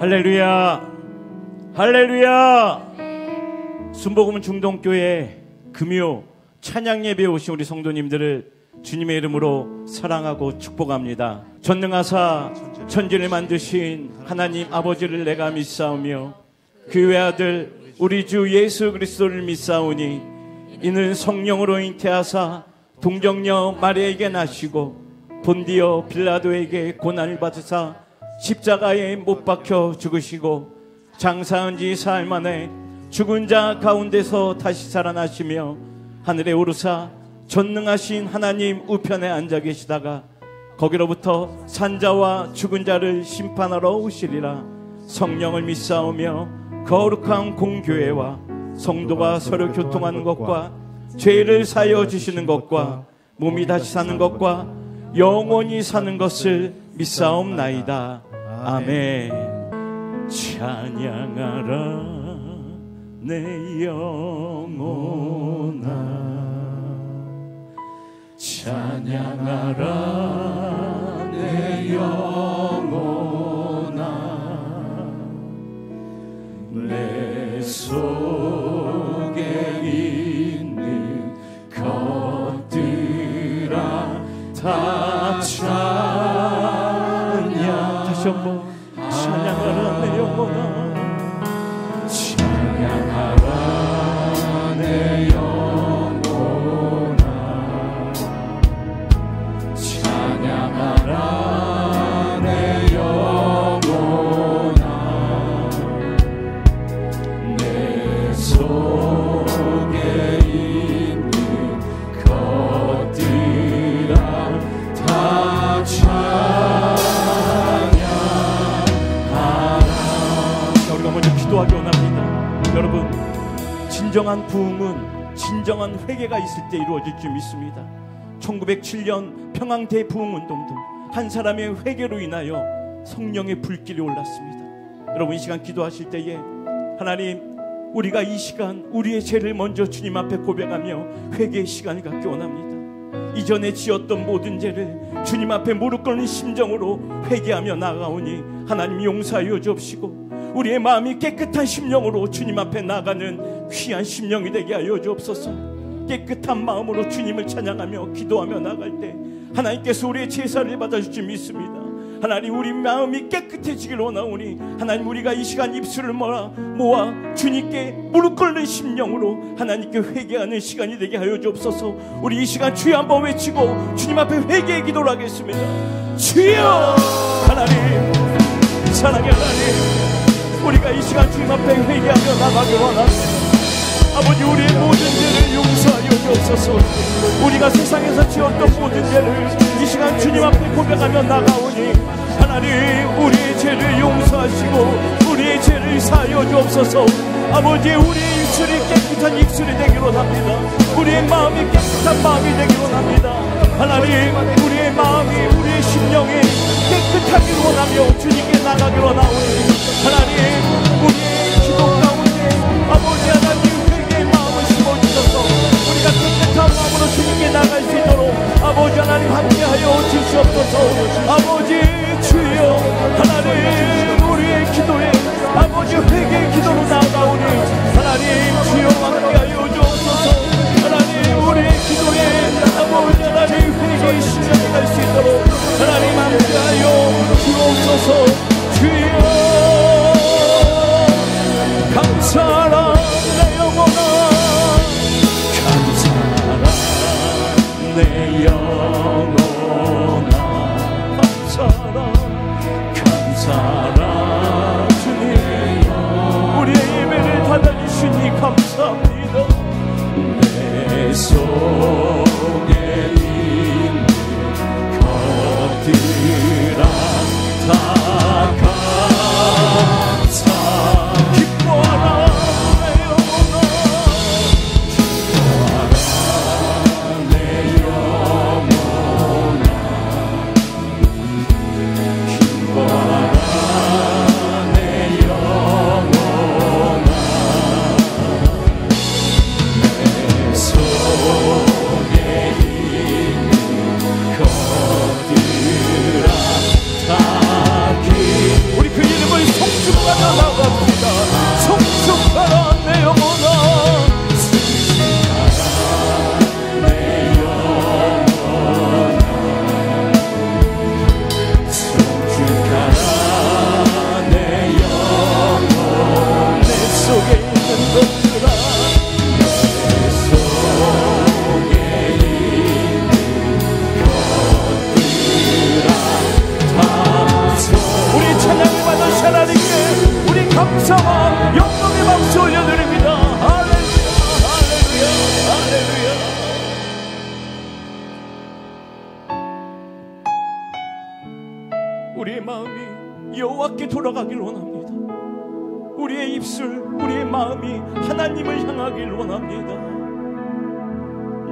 할렐루야, 할렐루야. 순복음 중동교회 금요 찬양 예배에 오신 우리 성도님들을 주님의 이름으로 사랑하고 축복합니다. 전능하사 천지를 만드신 하나님 아버지를 내가 믿사오며 그 외아들 우리 주 예수 그리스도를 믿사오니 이는 성령으로 잉태하사 동정녀 마리아에게 나시고 본디오 빌라도에게 고난을 받으사 십자가에 못 박혀 죽으시고 장사한 지 사흘 만에 죽은 자 가운데서 다시 살아나시며 하늘에 오르사 전능하신 하나님 우편에 앉아 계시다가 거기로부터 산자와 죽은 자를 심판하러 오시리라. 성령을 믿사오며 거룩한 공교회와 성도가 서로 교통하는 것과 죄를 사여 주시는 것과 몸이 다시 사는 것과 영원히 사는 것을 믿사옵나이다. 아멘. 찬양하라 내 영혼아, 찬양하라 내 영혼아, 내 속에 있는 것들아 다 찬양. 다시 한번 찬양하라 내 영혼아, 찬양하라 내 영혼아, 찬양하라 내 영혼아, 내 속에 있는 것들아 다 기도하기 원합니다. 여러분, 진정한 부흥은 진정한 회개가 있을 때 이루어질 줄 믿습니다. 1907년 평양 대부흥운동도 한 사람의 회개로 인하여 성령의 불길이 올랐습니다. 여러분, 이 시간 기도하실 때에 하나님, 우리가 이 시간 우리의 죄를 먼저 주님 앞에 고백하며 회개의 시간을 갖기 원합니다. 이전에 지었던 모든 죄를 주님 앞에 무릎 꿇는 심정으로 회개하며 나아가오니 하나님 용서하여 주옵시고 우리의 마음이 깨끗한 심령으로 주님 앞에 나가는 귀한 심령이 되게 하여 주옵소서. 깨끗한 마음으로 주님을 찬양하며 기도하며 나갈 때 하나님께서 우리의 제사를 받아주실 줄 믿습니다. 하나님, 우리 마음이 깨끗해지길 원하오니 하나님, 우리가 이 시간 입술을 모아 주님께 무릎 꿇는 심령으로 하나님께 회개하는 시간이 되게 하여 주옵소서. 우리 이 시간 주여 한번 외치고 주님 앞에 회개의 기도를 하겠습니다. 주여! 하나님, 사랑의 하나님, 우리가 이 시간 주님 앞에 회개하며 나가길 원합니다. 아버지, 우리의 모든 죄를 용서하여 주옵소서. 우리가 세상에서 지었던 모든 죄를 이 시간 주님 앞에 고백하며 나가오니 하나님, 우리의 죄를 용서하시고 우리의 죄를 사하여 주옵소서. 아버지, 우리의 입술이 깨끗한 입술이 되기로 합니다. 우리의 마음이 깨끗한 마음이 되기로 합니다. 하나님, 우리의 마음이, 우리의 심령이 깨끗하기를 원하며 주님께 나가기로 나오니 하나님, 우리의 기도 가운데 아버지 하나님 회개의 마음을 심어주셔서 우리가 깨끗한 마음으로 주님께 나갈 수 있도록 아버지 하나님 함께하여 주시옵소서. 아버지 주여, 하나님, 우리의 기도에 아버지 회개의 기도로 나아가오니 하나님 주여 함께하여 주옵소서. 하나님, 우리의 기도에 아버지 하나님 회개의 시간이 갈 수 있도록 하나님 함께하여 주옵소서. 주여 감사하라 내 영혼아, 감사하라 내 영혼아, 감사하라, 감사하라 주님, 우리의 예배를 받아주시니 감사합니다. 내 속에 있는 것들아 다 감사. 기뻐하라 내 영혼아, 기뻐하라 내 영혼아, 기뻐하라 내 영혼아, 내 속에 하나님께 우리 감사와 영광의 박수 올려드립니다. 할렐루야, 할렐루야, 할렐루야. 우리의 마음이 여호와께 돌아가길 원합니다. 우리의 입술, 우리의 마음이 하나님을 향하길 원합니다.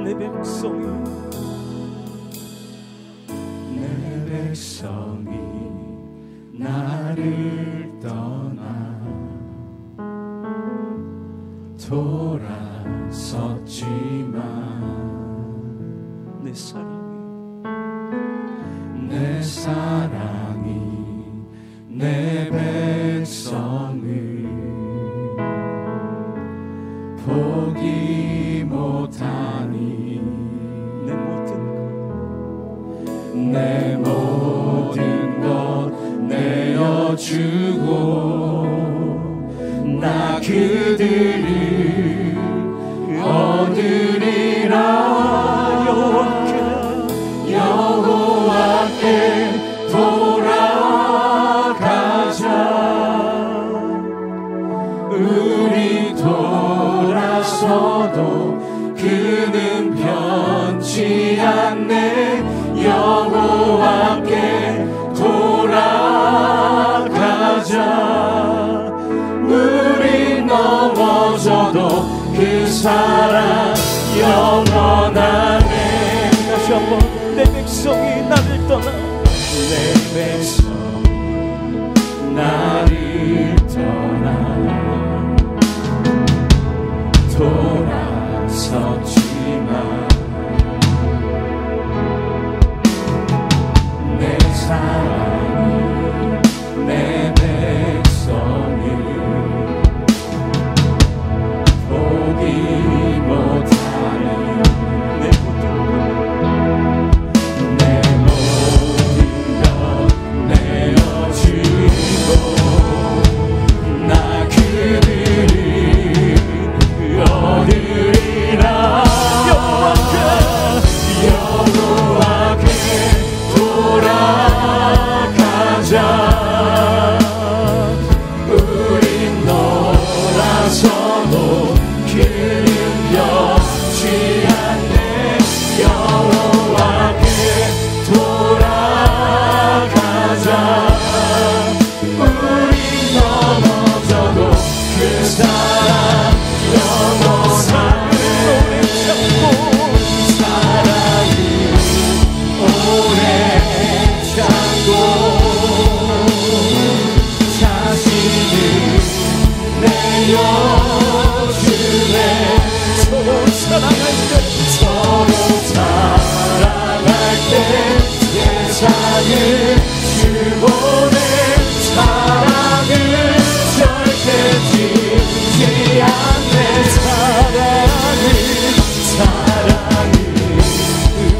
내 백성이 나를 떠나 돌아섰지만 내 사랑이 내 백성을 포기 못하니 내 모든 것 내어주고 나 그들을 얻으리라. 여호와께 돌아가자. 우리 돌아서도 그는 변치 않네. 여호와께 돌아가자. 우리 넘어져도 그 사랑 영원하네. 다시 한번 내 백성이 나를 떠나 내 백성이 나를 떠나 돌아섰지만 내 사랑이 내 백성을 포기 못하니 내 모든 것 내어주고 나 그들을 얻으리라. 여호와께 돌아가자. 우린 놀아서도 그는 변치 않네. 여호와께 돌아가자. 우린 넘어져도 그 사랑 영원하네. 사랑을 오래 참고 자신을 내어주네. 서로 사랑할 때 세상을 주고내 사랑을 절대 지지 않네. 사랑을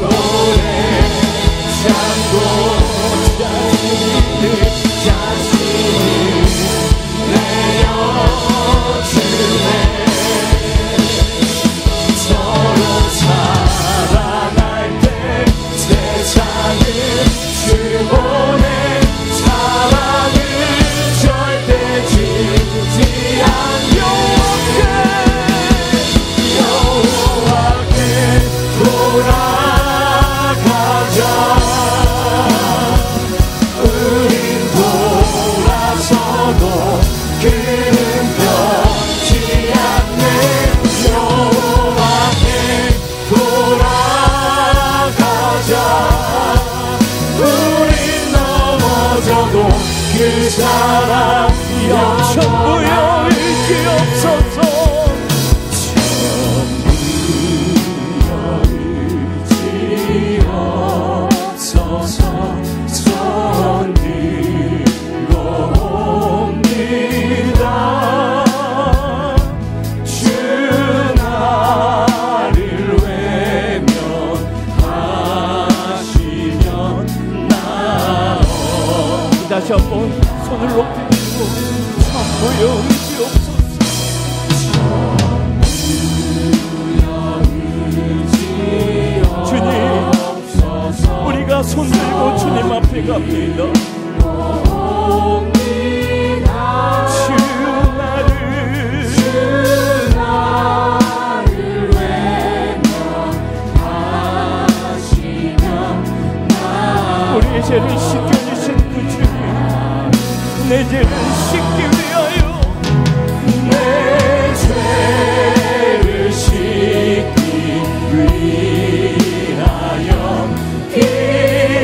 오래 참고 자신을 내어주네. 서로 사랑할 때 세상을 주고내 사랑을 절대 지지 않네. 여호와께 돌아가자. 우린 돌아서도 그는 변치 않네. 여호와께 돌아가자. 우린 넘어져도 그 사랑 영천부여 의지없어서 손 들고 옵니다. 주 나를 외면하시면 다시 한번 손을 높이 들고 천부여 의지없소서. 주님, 우리가 손들고 주님 앞에 갑니다. 내 죄를 씻기 위하여 내 죄를 씻기 위하여 피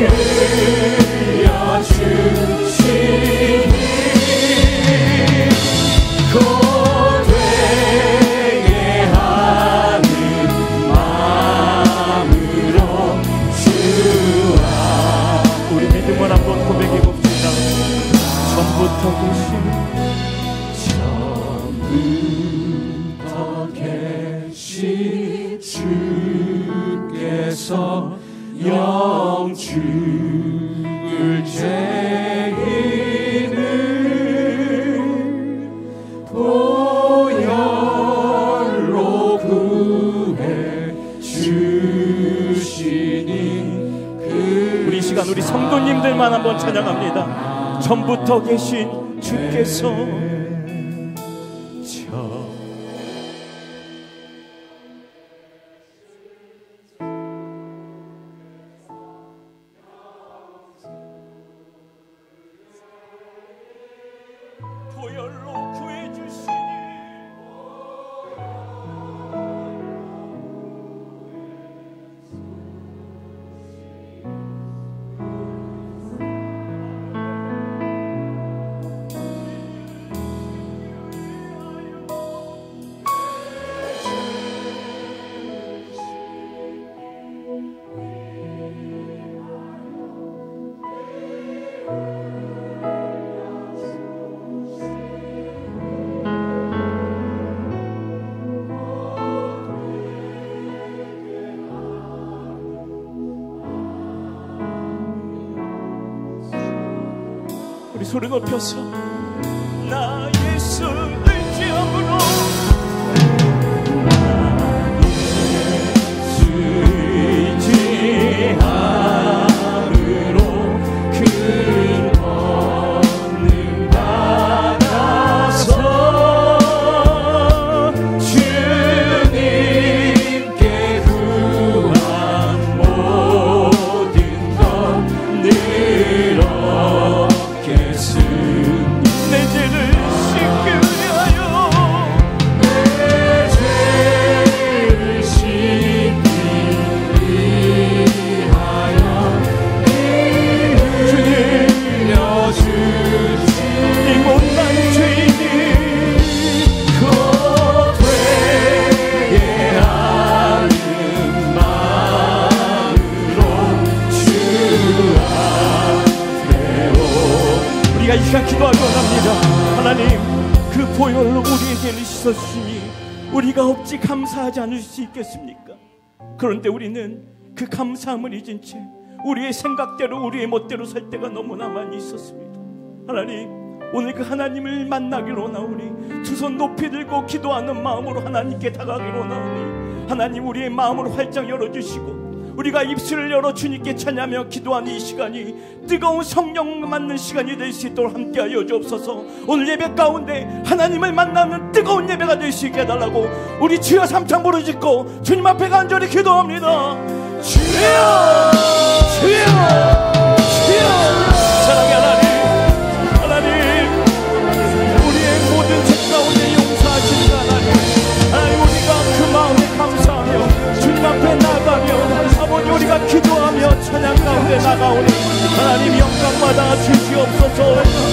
흘려 주시니 곧 되게 하는 마음으로 주와. 우리 믿음을 한번 고백해 봅시다. 전부터 계신 주께서 영축을 죄인을 보혈로 구해 주시니. 우리 시간 우리 성도님들만 한번 찬양합니다. 전부터 계신 주께서 보혈로 구해 주시니 우리 소리 높여서 나 예수 의지함으로 나 예수 의지함으로 큰 권능 받아서 주님께 구한 모든 것 늘어 내 죄를 씻기 위하여 내 죄를 씻기 위하여 주님 흘려주신 이 못난 죄인이 곧 되게 하는 마음으로 주 앞에 우리가 이 시간 기도하기 원합니다. 하나님, 그 보혈로 우리의 죄를 씻어주시니 우리가 어찌 감사하지 않을 수 있겠습니까? 그런데 우리는 그 감사함을 잊은 채 우리의 생각대로 우리의 멋대로 살 때가 너무나 많이 있었습니다. 하나님, 오늘 그 하나님을 만나기로 원하오니 두 손 높이 들고 기도하는 마음으로 하나님께 다가가기로 원하오니 하나님 우리의 마음을 활짝 열어주시고 우리가 입술을 열어 주님께 찬양하며 기도하는 이 시간이 뜨거운 성령 맞는 시간이 될 수 있도록 함께하여 주옵소서. 오늘 예배 가운데 하나님을 만나는 뜨거운 예배가 될 수 있게 해달라고 우리 주여 삼창 부르짖고 주님 앞에 간절히 기도합니다. 주여 주여 주여. 사랑의 하나님, 우리의 모든 죄 가운데 용서하시는 하나님, 우리가 그 마음에 감사하며 주님 앞에 나가며 아버지 우리가 기도하며 찬양 가운데 나가오니 하나님 영광받아 주시옵소서.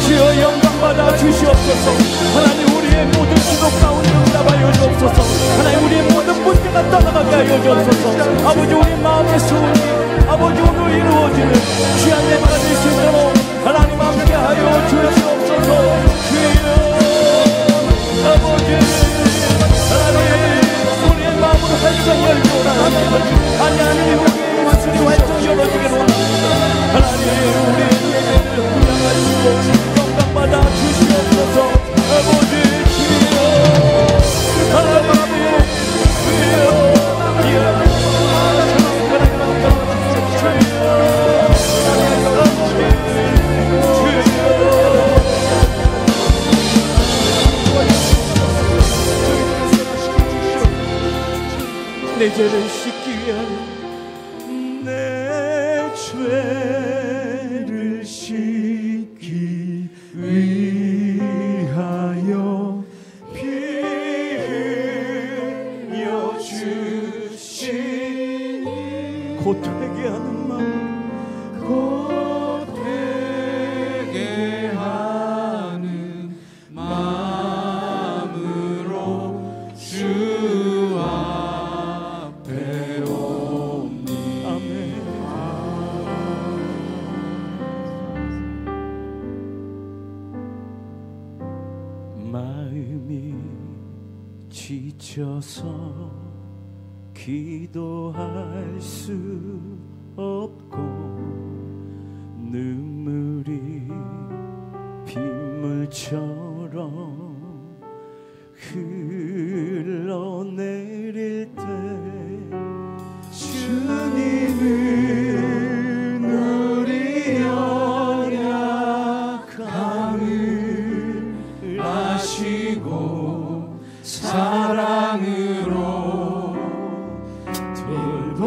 주여 영광받아 주시옵소서. 하나님 우리의 모든 기도 가운데 응답하여 주옵소서. 하나님 우리의 모든 문제가 떠나가게 하여 주옵소서. 아버지 우리 마음의 소원이 아버지 오늘 이루어지는 귀한 예배가 될 수 있도록 하나님 함께하여 주시옵소서. 주여 아버지 하나님 우리의 마음으로 활짝 열고 나갑니다. 하나님 우리의 입술이 활짝 열어지기로 원합니다. 하나님 우리의 예배를 훈련하시고 영광받아 주시옵소서. 아버지 주여 하나님 주여 내 죄를 씻기 위하여 내 죄를 씻기 위하여 마음이 지쳐서 기도할 수 없고 눈물이 빗물처럼 흘러내릴 때 주님은 우리 연약함을 아시고 사랑으로 돌보하시네.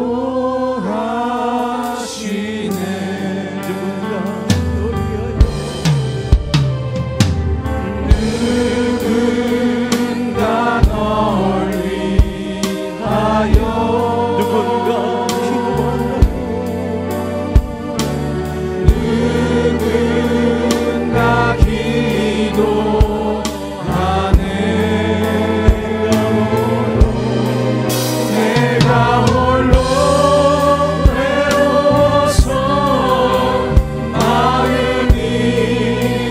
누군가 널 위하여 누군가 기도하네. 내가 홀로 외로워서 마음이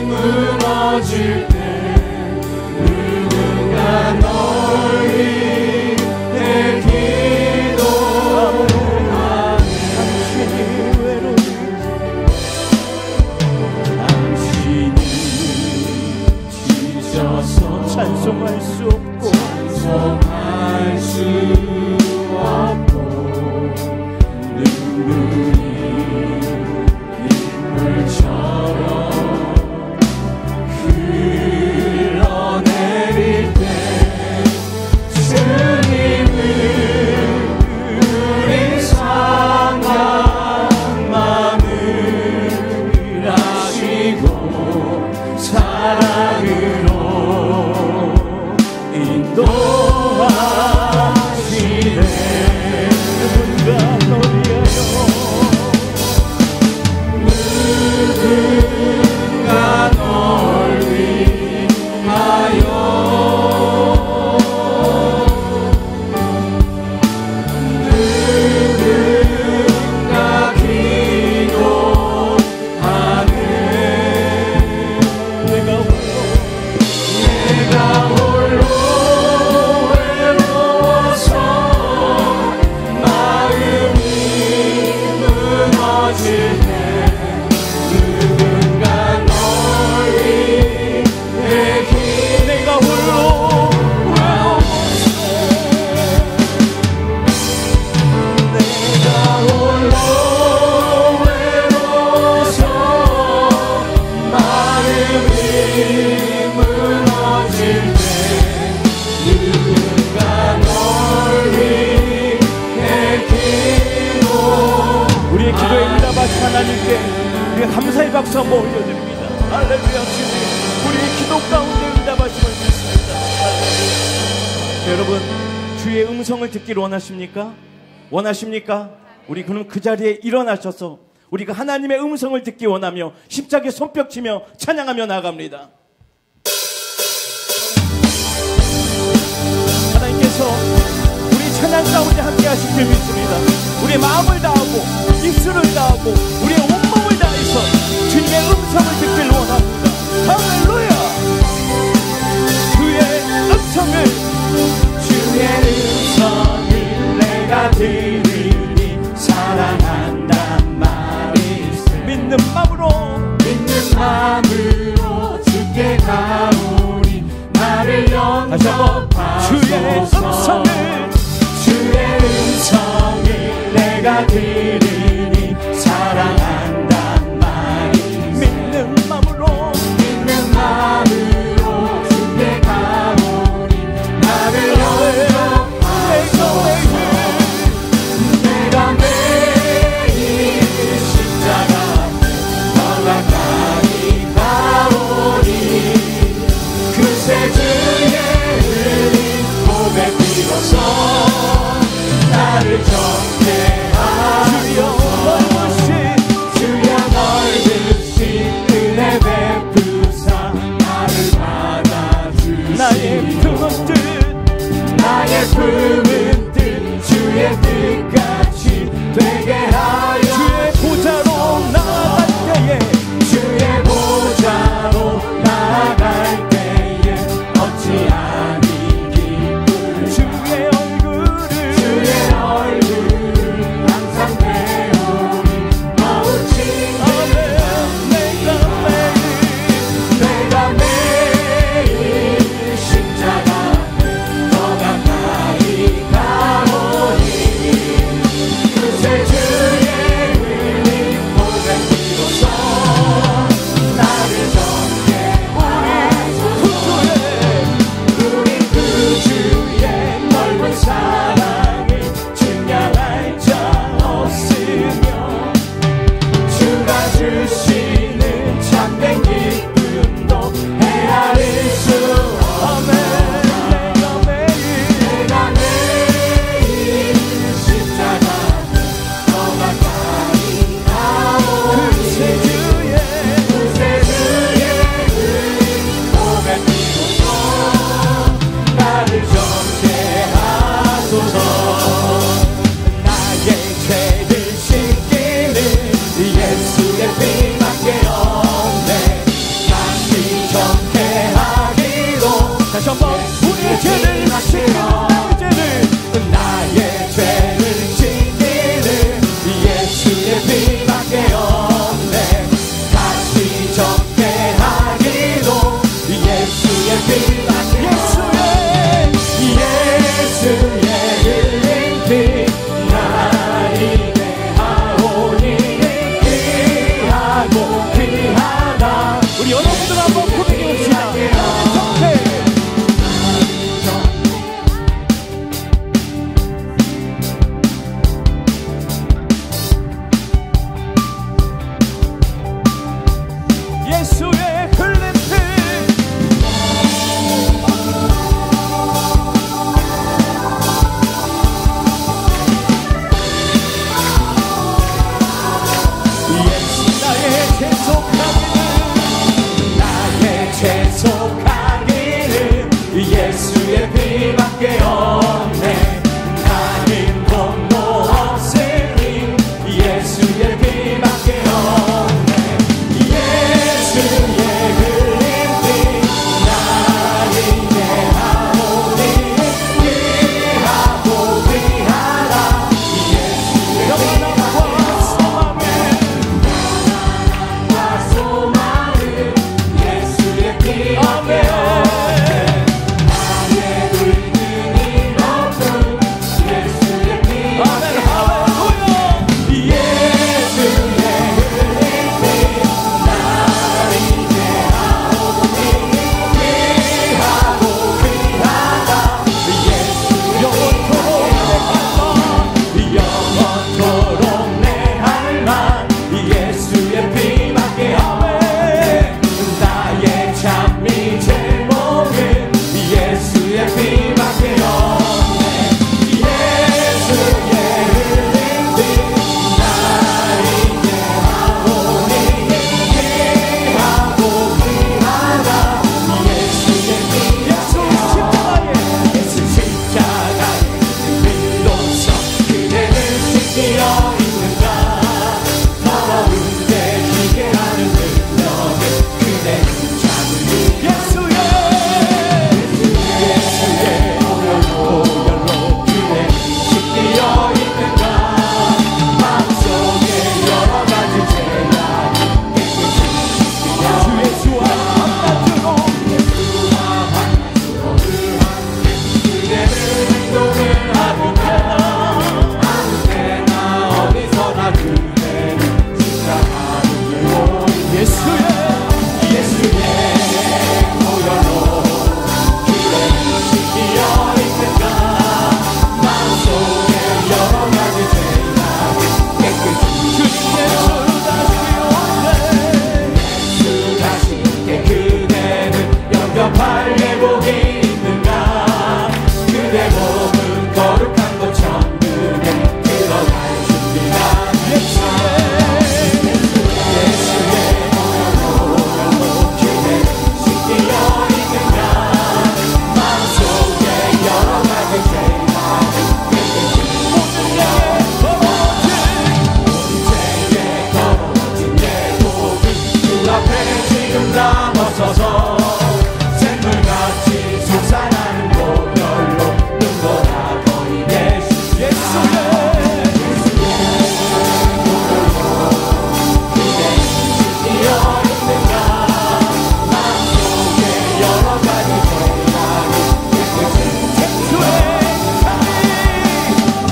무너질 때 누군가 널 위해 기도하네. 당신이 지쳐서 찬송할 수 없고 눈물이 빗물처럼 흘러내릴 때 주님은 우리 상한 마음을 아시고 사랑으로 인도하시네. 누군가 널 위하여 누군가 널 위하여 누군가 기도하네. 내가 홀로 외로워서 마음이 무너질 때 누군가 널 위해 내가 홀로 외로워서 내가 홀로 외로워서 마음이 무너질 때 누군가 널 위해 기도. 우리의 기도에 응답하신 하나님께 우리가 감사의 박수 한번 올려드립니다. 할렐루야. 주님 우리의 기도 가운데 응답하심을 믿습니다. 할렐루야. 여러분 주의 음성을 듣기를 원하십니까? 원하십니까? 우리 그럼 그 자리에 일어나셔서 우리가 하나님의 음성을 듣기 원하며 십자가에 손뼉치며 찬양하며 나아갑니다. 하나님께서 우리 찬양 가운데 함께 하실 줄 믿습니다. 우리의 마음을 다하고 입술을 다하고 우리의 온몸을 다해서 주님의 음성을 듣기를 원합니다. 할렐루야. 주의 음성을 내가 들으니 사랑한단 말이 믿는 마음으로 주께 가오니 나를 영접하소서. 주의 음성을 내가 들으니 사랑한단 말이 믿는 마음으로 주께 가오니 나를 영접하소서. 내가 매일 십자가 더 가까이 가오니 그새 주의 고백 빌어서 나를 정죄하여 예수의 흘린 피 채속하기는 예수의 피밖에 없네. 나는 공로 없으니 예수의 피밖에 없네. 예수의 흘린 피 나를 이해하오니 귀하고 귀하다. 예수의 피밖에 소망은 나와 소망은 예수의 피밖에 나의 불능이 높은 예수의 피밖에 예수의 흘린 피 나를 이해하오니 귀하고 귀하다. 영원토록 내 할망 예수의 피밖에 없네. 나의 찬미 제목은 예수의 피밖에 없네. 예수의 흘린 피 나를 이해하오니 귀하고 귀하다. 예수의 피 예수 십자가에 비로소 그대는 씻기어 있는가. 더러운데 기게 하는 능력을 그대는 잡으니 예수의 보혈로 그대는 씻기어 있는가. 마음속에 여러 가지 죄악이 깨끗이 씻기어 주 예수와 함께하고 예수와 만나주어 그 함께 그대는 행동을 아무 때나 어디서나 그대는 십자가를 들고 예수의 보혈로 그대는 씻기어 있는가. 마음속에 여러 가지 죄악이 깨끗이 주님의 주 자신께 그대는 영접할 예복이 있는가. 그대 몸은 거룩한 곳 천국에 들어갈 준비가 예수의 보혈로 그대는 씻기어 있는가. 마음속에 여러 가지 죄악이 죄에 더러워진 예복이 주 앞에 지금 남아서서 샘물같이 솟아나는 보혈로 눈보다 거의 예수 예수의 보혈로 그대는 씻기어 있는가. 마음속에 여러 가지 죄악이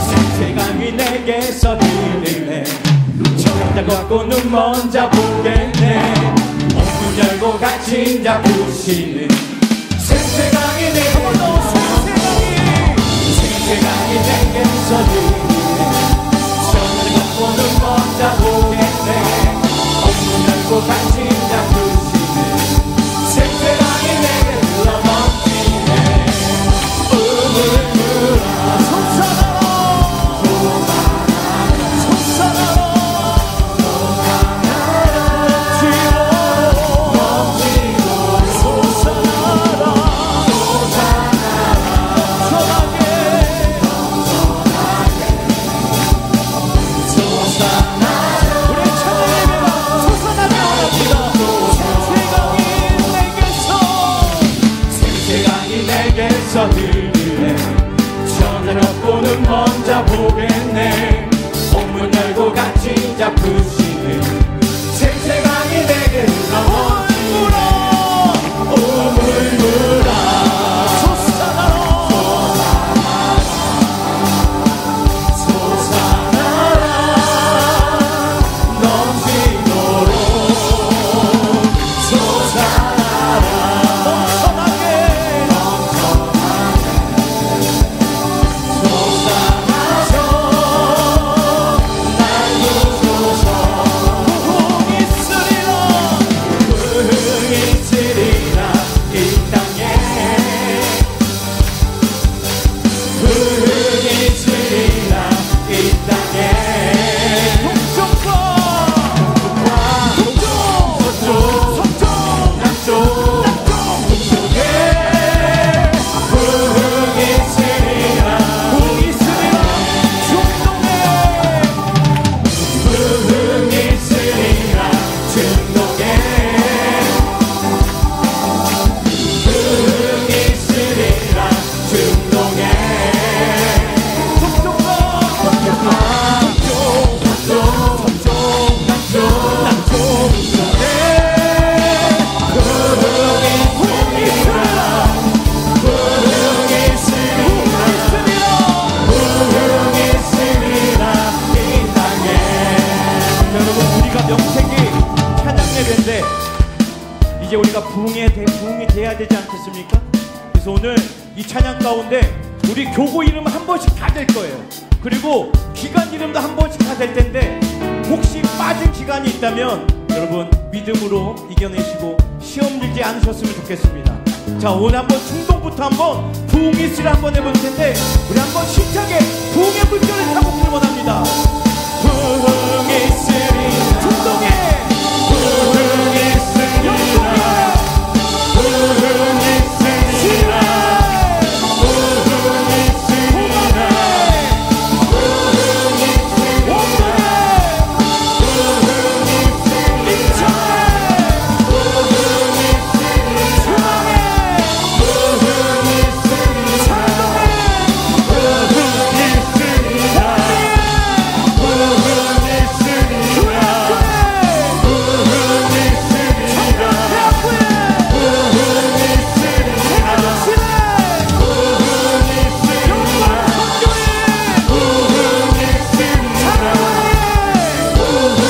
생생함이 내게서 흐르네. 저 걷고 눈 먼 자 보겠네. 문 열고 갇힌 자 부시는 생생함이 내게서 생생함이 내게서 흐르네. 저 걷고 눈 먼 자 보겠네. 문 열고 갇힌 자 부시는 생생함이 내게 흘러넘치네. 솟아나라 있으리라 이 땅에 부흥이 있으리라 이 땅에 동쪽과 서쪽 서쪽 남쪽 동쪽에 부흥이 있으리라 부흥이 있으리라 중동에 부흥이 있으리라 중동에 부흥이 있으리라 중동에 동쪽과 서쪽 남쪽 동쪽에 부흥이 있으리라 부흥이 있으리라 부흥이 있으리라 이 땅에. 여러분, 우리가 명색이 찬양 예배인데 이제 우리가 부흥이 돼야 되지 않겠습니까? 그래서 오늘 이 찬양 가운데 우리 교구 이름 한 번씩 다 될 거예요. 그리고 기간 이름도 한 번씩 다 될 텐데 혹시 빠진 기간이 있다면 여러분 믿음으로 이겨내시고 시험 들지 않으셨으면 좋겠습니다. 자, 오늘 한번 중동부터 한번 부흥이 있으라 한번 해볼 텐데 우리 한번 힘차게 부흥의 물결을 타고 원합니다. 부흥이 있으리라 중동에 부흥이 있으리라 부흥이 있으리라 부흥이 있으리라 부흥이 있으리라 부흥이 있으리라 부흥이 있으리라 부흥이 있으리라 부흥이 있으리라 부흥이 있으리라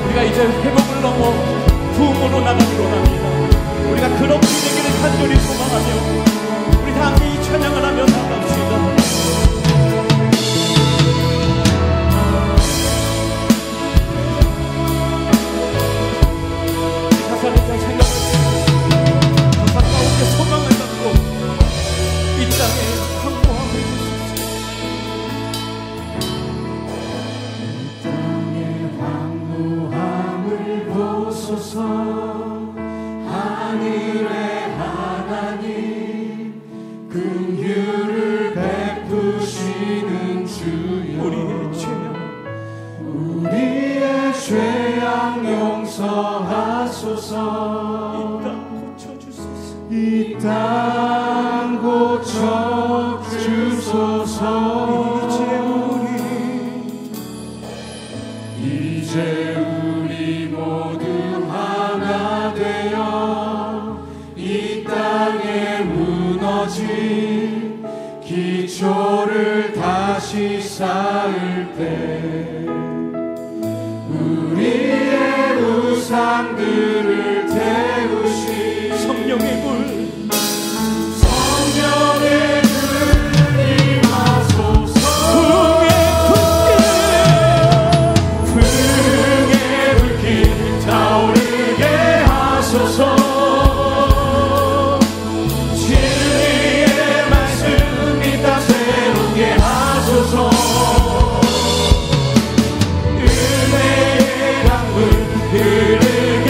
우리가 이제 회복을 넘어 부흥으로 나가기로 합니다. 우리가 그런 분위기를 간절히 소망하며 우리 다 함께 이 찬양을 하며 나갑시다. 가사를 잘 생각해보세요. 가사 가운데 소망을 갖고 이 땅에 항구하고 있습니다. 황무함을 보소서 하늘의 하나님 긍휼을 베푸시는 주여 우리의 죄악 용서하소서 이 땅 고쳐 주소서 이제 우리 모두 하나 되어 이 땅에 무너진 기초를 다시 쌓을 때 우리의 우상들을 태우시 성령의 물 성령의 불이 임하소서 불의 불길 타오르게 하소서 진리의 말씀 이 땅 새롭게 하소서 은혜의 강물 흐르게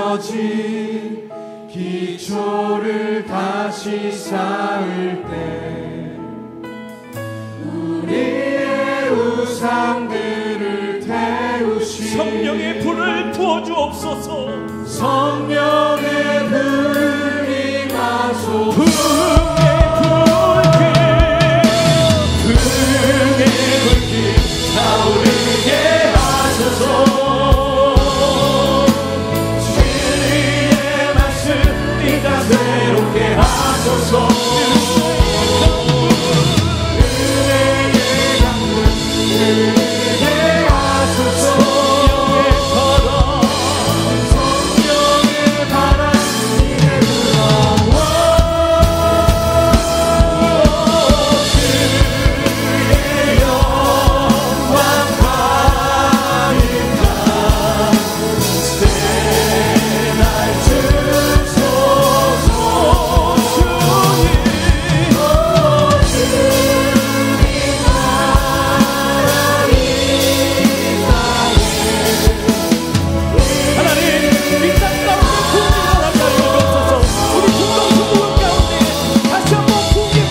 무너진 기초를 다시 쌓을 때 우리의 우상들을 태우시 성령의 불을 부어주옵소서. 성령의 불이 임하소서. 불의 불길 타오르게 하소서. 진리의 말씀 네가 새롭게 하소서. 은혜의 강물 흐르게 하소서. 성령의 바람 이내 불어와 주의 영광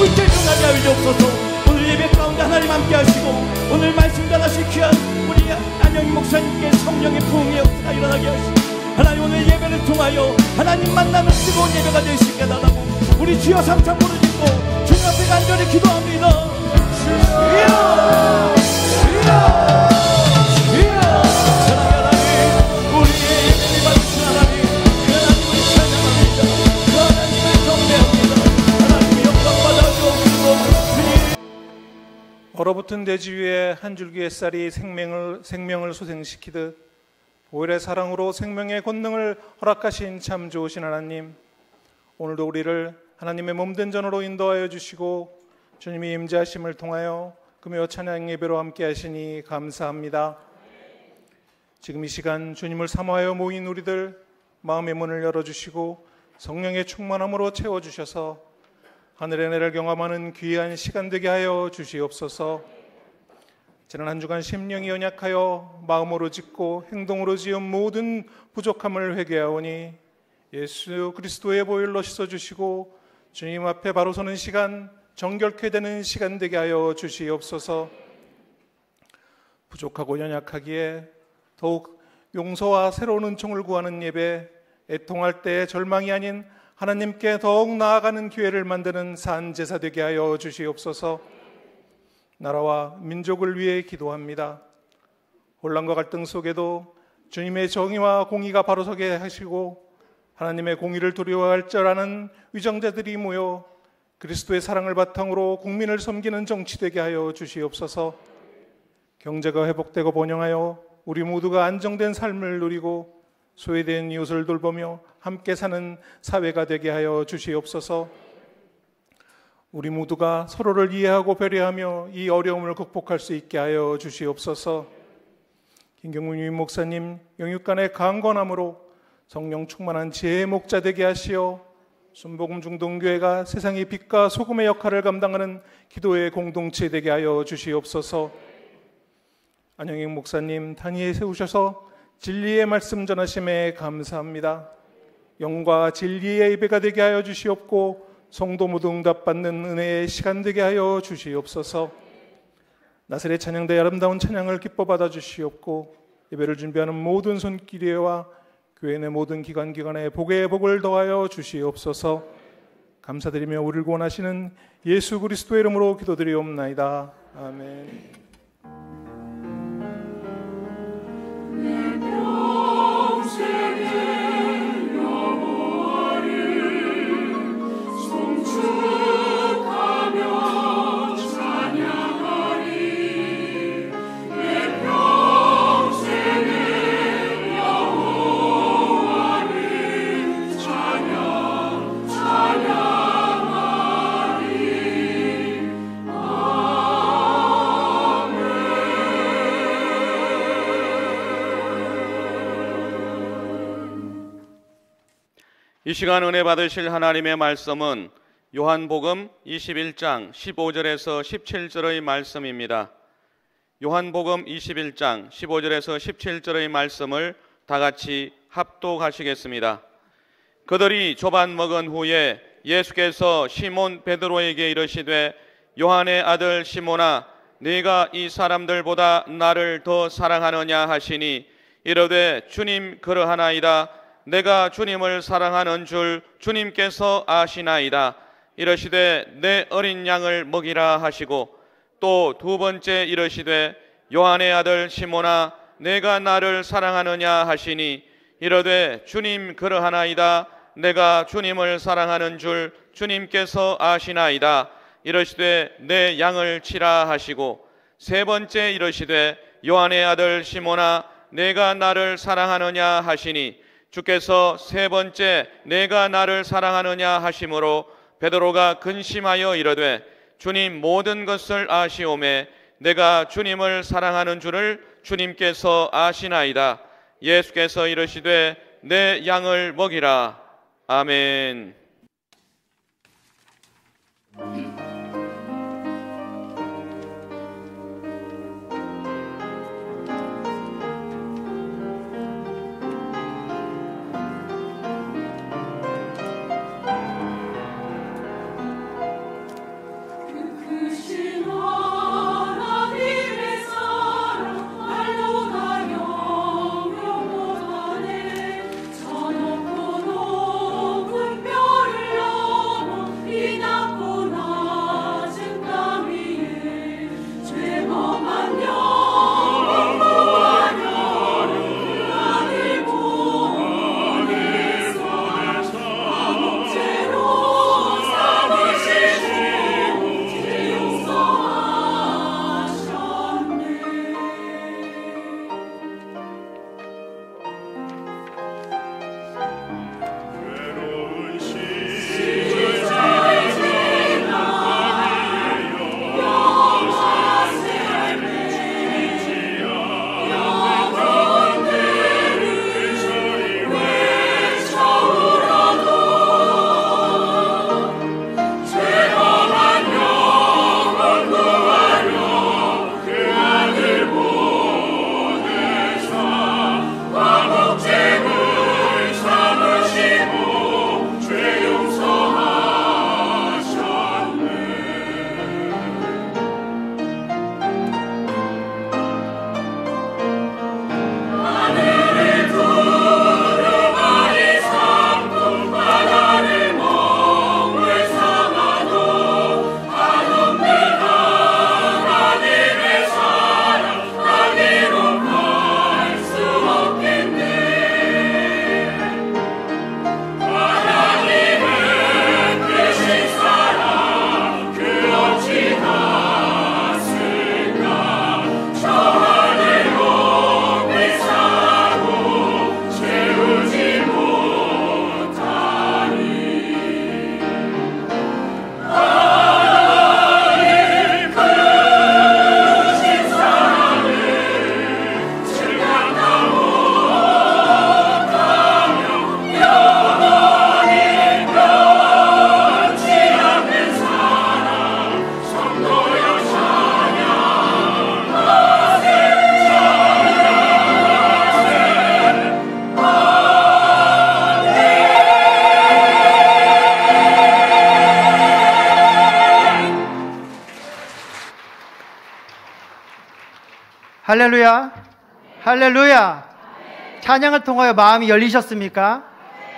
가득한 새날 주소서. 오늘 예배 가운데 하나님 함께 하시고 오늘 말씀 전하실 귀한 우리 안영희 목사님께 성령의 부흥의 역사가 일어나게 하시고 하나님 오늘 예배를 통하여 하나님 만나는 뜨거운 예배가 되시게 달라고 우리 주여 삼창 부르짖고 주님 앞에 간절히 기도합니다. 주여 주여 주여 사랑의 하나님 우리의 예배를 받으신 하나님 그 하나님을 찬양합니다. 그 하나님을 경배합니다. 하나님의 영광 받아 주옵시고 얼어붙은 대지 위에 한 줄기 햇살이 생명을 소생시키듯 보혈의 사랑으로 생명의 권능을 허락하신 참 좋으신 하나님, 오늘도 우리를 하나님의 몸된 전으로 인도하여 주시고 주님이 임재하심을 통하여 금요 찬양 예배로 함께 하시니 감사합니다. 지금 이 시간 주님을 사모하여 모인 우리들 마음의 문을 열어주시고 성령의 충만함으로 채워주셔서 하늘의 은혜를 경험하는 귀한 시간 되게 하여 주시옵소서. 지난 한 주간 심령이 연약하여 마음으로 짓고 행동으로 지은 모든 부족함을 회개하오니 예수 그리스도의 보혈로 씻어주시고 주님 앞에 바로 서는 시간, 정결케 되는 시간 되게 하여 주시옵소서. 부족하고 연약하기에 더욱 용서와 새로운 은총을 구하는 예배, 애통할 때의 절망이 아닌 하나님께 더욱 나아가는 기회를 만드는 산 제사 되게 하여 주시옵소서. 나라와 민족을 위해 기도합니다. 혼란과 갈등 속에도 주님의 정의와 공의가 바로 서게 하시고 하나님의 공의를 두려워할 줄 아는 위정자들이 모여 그리스도의 사랑을 바탕으로 국민을 섬기는 정치 되게 하여 주시옵소서. 경제가 회복되고 번영하여 우리 모두가 안정된 삶을 누리고 소외된 이웃을 돌보며 함께 사는 사회가 되게 하여 주시옵소서. 우리 모두가 서로를 이해하고 배려하며 이 어려움을 극복할 수 있게 하여 주시옵소서. 김경문 유임 목사님 영육간의 강건함으로 성령 충만한 지혜의 목자 되게 하시어 순복음 중동교회가 세상의 빛과 소금의 역할을 감당하는 기도의 공동체 되게 하여 주시옵소서. 안영익 목사님 단위에 세우셔서 진리의 말씀 전하심에 감사합니다. 영과 진리의 예배가 되게 하여 주시옵고 성도 모두 응답받는 은혜의 시간 되게 하여 주시옵소서. 나사렛 찬양대의 아름다운 찬양을 기뻐 받아 주시옵고 예배를 준비하는 모든 손길이와 교회 내 모든 기관에 복의 복을 더하여 주시옵소서. 감사드리며 우리를 구원하시는 예수 그리스도의 이름으로 기도드리옵나이다. 아멘. 이 시간 은혜 받으실 하나님의 말씀은 요한복음 21장 15절에서 17절의 말씀입니다. 요한복음 21장 15절에서 17절의 말씀을 다 같이 합독하시겠습니다. 그들이 조반 먹은 후에 예수께서 시몬 베드로에게 이르시되 요한의 아들 시몬아 네가 이 사람들보다 나를 더 사랑하느냐 하시니 이르되 주님 그러하나이다. 내가 주님을 사랑하는 줄 주님께서 아시나이다. 이르시되 내 어린 양을 먹이라 하시고 또 두 번째 이르시되 요한의 아들 시몬아 내가 나를 사랑하느냐 하시니 이르되 주님 그러하나이다. 내가 주님을 사랑하는 줄 주님께서 아시나이다. 이르시되 내 양을 치라 하시고 세 번째 이르시되 요한의 아들 시몬아 내가 나를 사랑하느냐 하시니 주께서 세 번째 내가 나를 사랑하느냐 하심으로 베드로가 근심하여 이르되 주님 모든 것을 아시오매 내가 주님을 사랑하는 줄을 주님께서 아시나이다. 예수께서 이르시되 내 양을 먹이라. 아멘. 할렐루야, 할렐루야. 찬양을 통하여 마음이 열리셨습니까?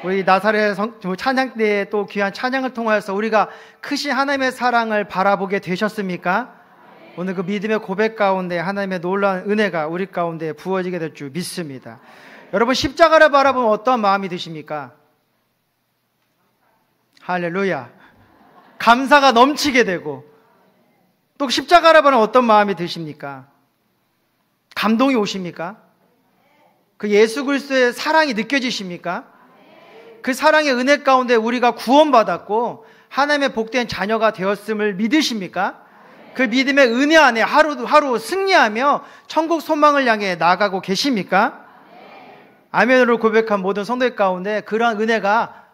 우리 나사렛 찬양 때에 또 귀한 찬양을 통하여서 우리가 크신 하나님의 사랑을 바라보게 되셨습니까? 오늘 그 믿음의 고백 가운데 하나님의 놀라운 은혜가 우리 가운데 부어지게 될 줄 믿습니다. 여러분, 십자가를 바라보면 어떠한 마음이 드십니까? 할렐루야. 감사가 넘치게 되고, 또 십자가를 바라보면 어떤 마음이 드십니까? 감동이 오십니까? 그 예수 그리스도의 사랑이 느껴지십니까? 그 사랑의 은혜 가운데 우리가 구원받았고 하나님의 복된 자녀가 되었음을 믿으십니까? 그 믿음의 은혜 안에 하루하루 승리하며 천국 소망을 향해 나아가고 계십니까? 아멘으로 고백한 모든 성도들 가운데 그러한 은혜가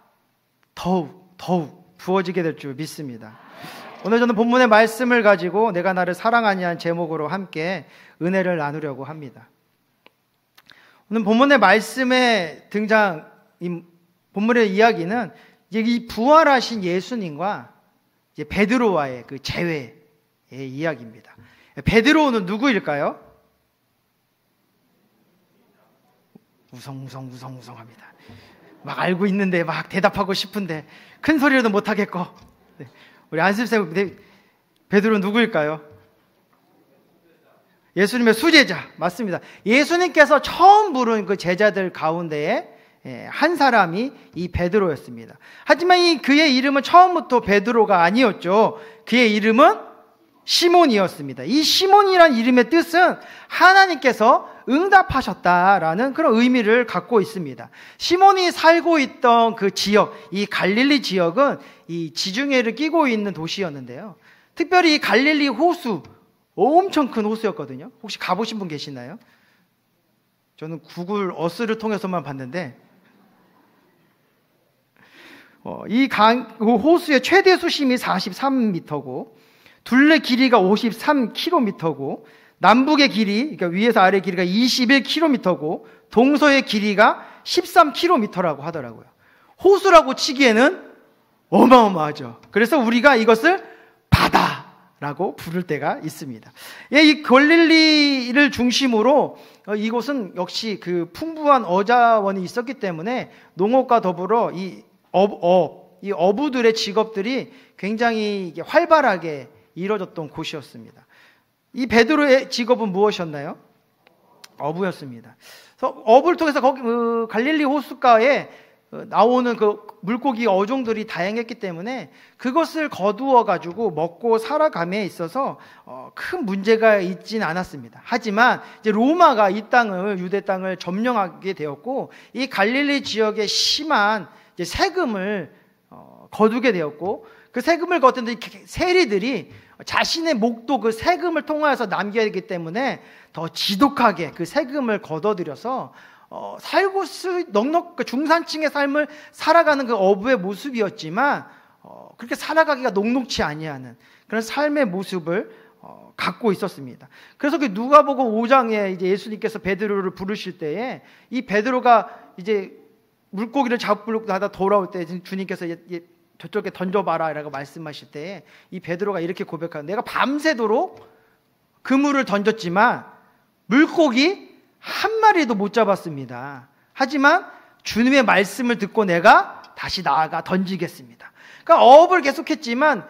더욱 부어지게 될 줄 믿습니다. 오늘 저는 본문의 말씀을 가지고 내가 나를 사랑하냐는 제목으로 함께 은혜를 나누려고 합니다. 오늘 본문의 말씀에 등장 이 본문의 이야기는 이제 이 부활하신 예수님과 이제 베드로와의 그 재회의 이야기입니다. 베드로는 누구일까요? 우성합니다. 막 알고 있는데 막 대답하고 싶은데 큰 소리로도 못 하겠고. 네. 우리 안습생 베드로 누구일까요? 예수님의 수제자 맞습니다. 예수님께서 처음 부른 그 제자들 가운데에 한 사람이 이 베드로였습니다. 하지만 그의 이름은 처음부터 베드로가 아니었죠. 그의 이름은 시몬이었습니다. 이 시몬이란 이름의 뜻은 하나님께서 응답하셨다라는 그런 의미를 갖고 있습니다. 시몬이 살고 있던 그 지역, 이 갈릴리 지역은 이 지중해를 끼고 있는 도시였는데요. 특별히 이 갈릴리 호수, 엄청 큰 호수였거든요. 혹시 가보신 분 계시나요? 저는 구글 어스를 통해서만 봤는데 이 호수의 최대 수심이 43m고 둘레 길이가 53km고 남북의 길이, 그러니까 위에서 아래 길이가 21km고 동서의 길이가 13km라고 하더라고요. 호수라고 치기에는 어마어마하죠. 그래서 우리가 이것을 바다라고 부를 때가 있습니다. 이 갈릴리를 중심으로 이곳은 역시 그 풍부한 어자원이 있었기 때문에 농업과 더불어 이 어부들의 직업들이 굉장히 활발하게 이루어졌던 곳이었습니다. 이 베드로의 직업은 무엇이었나요? 어부였습니다. 그래서 어부를 통해서 거기 갈릴리 호숫가에 나오는 그 물고기 어종들이 다양했기 때문에 그것을 거두어 가지고 먹고 살아감에 있어서 큰 문제가 있진 않았습니다. 하지만 이제 로마가 이 땅을, 유대 땅을 점령하게 되었고 이 갈릴리 지역에 심한 이제 세금을 거두게 되었고 그 세금을 거둔 세리들이 자신의 목도 그 세금을 통하여서 남겨야 되기 때문에 더 지독하게 그 세금을 걷어들여서 살고 중산층의 삶을 살아가는 그 어부의 모습이었지만 그렇게 살아가기가 녹록치 아니하는 그런 삶의 모습을 갖고 있었습니다. 그래서 그 누가복음 5장에 이제 예수님께서 베드로를 부르실 때에 이 베드로가 이제 물고기를 잡으려고 하다 돌아올 때 주님께서 저쪽에 던져봐라 라고 말씀하실 때 이 베드로가 이렇게 고백하는, 내가 밤새도록 그물을 던졌지만 물고기 한 마리도 못 잡았습니다. 하지만 주님의 말씀을 듣고 내가 다시 나아가 던지겠습니다. 그러니까 어업을 계속했지만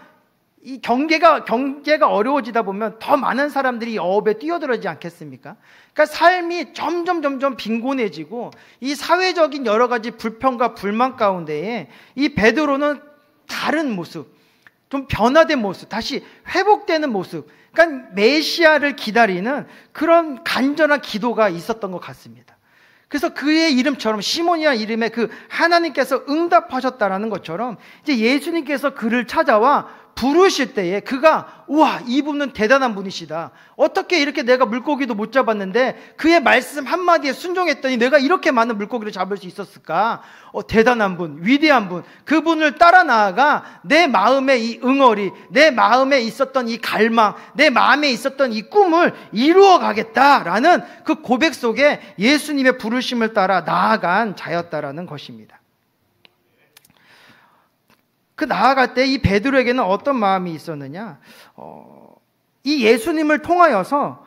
이 경계가 어려워지다 보면 더 많은 사람들이 어업에 뛰어들어지지 않겠습니까? 그러니까 삶이 점점 빈곤해지고 이 사회적인 여러 가지 불평과 불만 가운데에 이 베드로는 다른 모습, 좀 변화된 모습, 다시 회복되는 모습, 그러니까 메시아를 기다리는 그런 간절한 기도가 있었던 것 같습니다. 그래서 그의 이름처럼 시몬이라는 이름에 그 하나님께서 응답하셨다라는 것처럼 이제 예수님께서 그를 찾아와 부르실 때에 그가 우와, 이분은 대단한 분이시다. 어떻게 이렇게 내가 물고기도 못 잡았는데 그의 말씀 한마디에 순종했더니 내가 이렇게 많은 물고기를 잡을 수 있었을까? 대단한 분, 위대한 분, 그분을 따라 나아가 내 마음의 이 응어리, 내 마음에 있었던 이 갈망, 내 마음에 있었던 이 꿈을 이루어 가겠다라는 그 고백 속에 예수님의 부르심을 따라 나아간 자였다라는 것입니다. 그 나아갈 때 이 베드로에게는 어떤 마음이 있었느냐? 이 예수님을 통하여서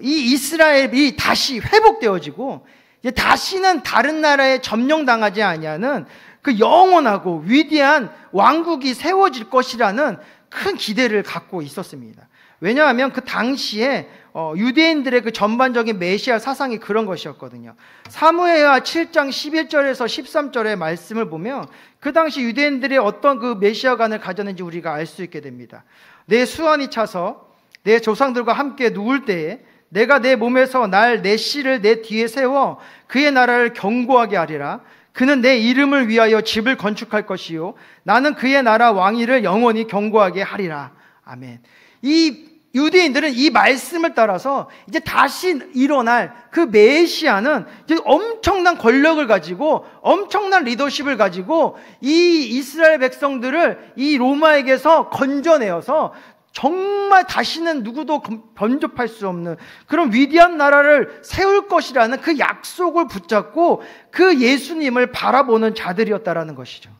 이 이스라엘이 다시 회복되어지고 이제 다시는 다른 나라에 점령당하지 아니하는 그 영원하고 위대한 왕국이 세워질 것이라는 큰 기대를 갖고 있었습니다. 왜냐하면 그 당시에 유대인들의 그 전반적인 메시아 사상이 그런 것이었거든요. 사무엘하 7장 11절에서 13절의 말씀을 보면 그 당시 유대인들이 어떤 그 메시아관을 가졌는지 우리가 알 수 있게 됩니다. 내 수완이 차서 내 조상들과 함께 누울 때에 내가 내 몸에서 내 씨를 내 뒤에 세워 그의 나라를 견고하게 하리라. 그는 내 이름을 위하여 집을 건축할 것이요 나는 그의 나라 왕위를 영원히 견고하게 하리라. 아멘. 이 유대인들은 이 말씀을 따라서 이제 다시 일어날 그 메시아는 이제 엄청난 권력을 가지고 엄청난 리더십을 가지고 이 이스라엘 백성들을 이 로마에게서 건져내어서 정말 다시는 누구도 범접할 수 없는 그런 위대한 나라를 세울 것이라는 그 약속을 붙잡고 그 예수님을 바라보는 자들이었다라는 것이죠.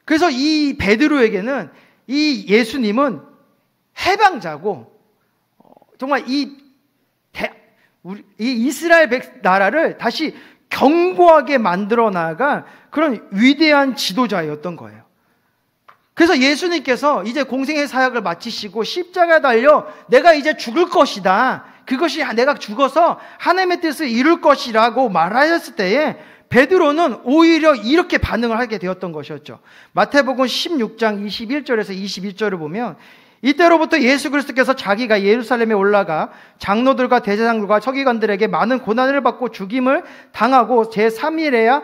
그래서 이 베드로에게는 이 예수님은 해방자고 정말 이 이스라엘 나라를 다시 견고하게 만들어 나아갈 그런 위대한 지도자였던 거예요. 그래서 예수님께서 이제 공생의 사역을 마치시고 십자가에 달려 내가 이제 죽을 것이다. 그것이 내가 죽어서 하나님의 뜻을 이룰 것이라고 말하였을 때에 베드로는 오히려 이렇게 반응을 하게 되었던 것이었죠. 마태복음 16장 21절에서 22절을 보면 이때로부터 예수 그리스도께서 자기가 예루살렘에 올라가 장로들과 대제사장들과 서기관들에게 많은 고난을 받고 죽임을 당하고 제3일에야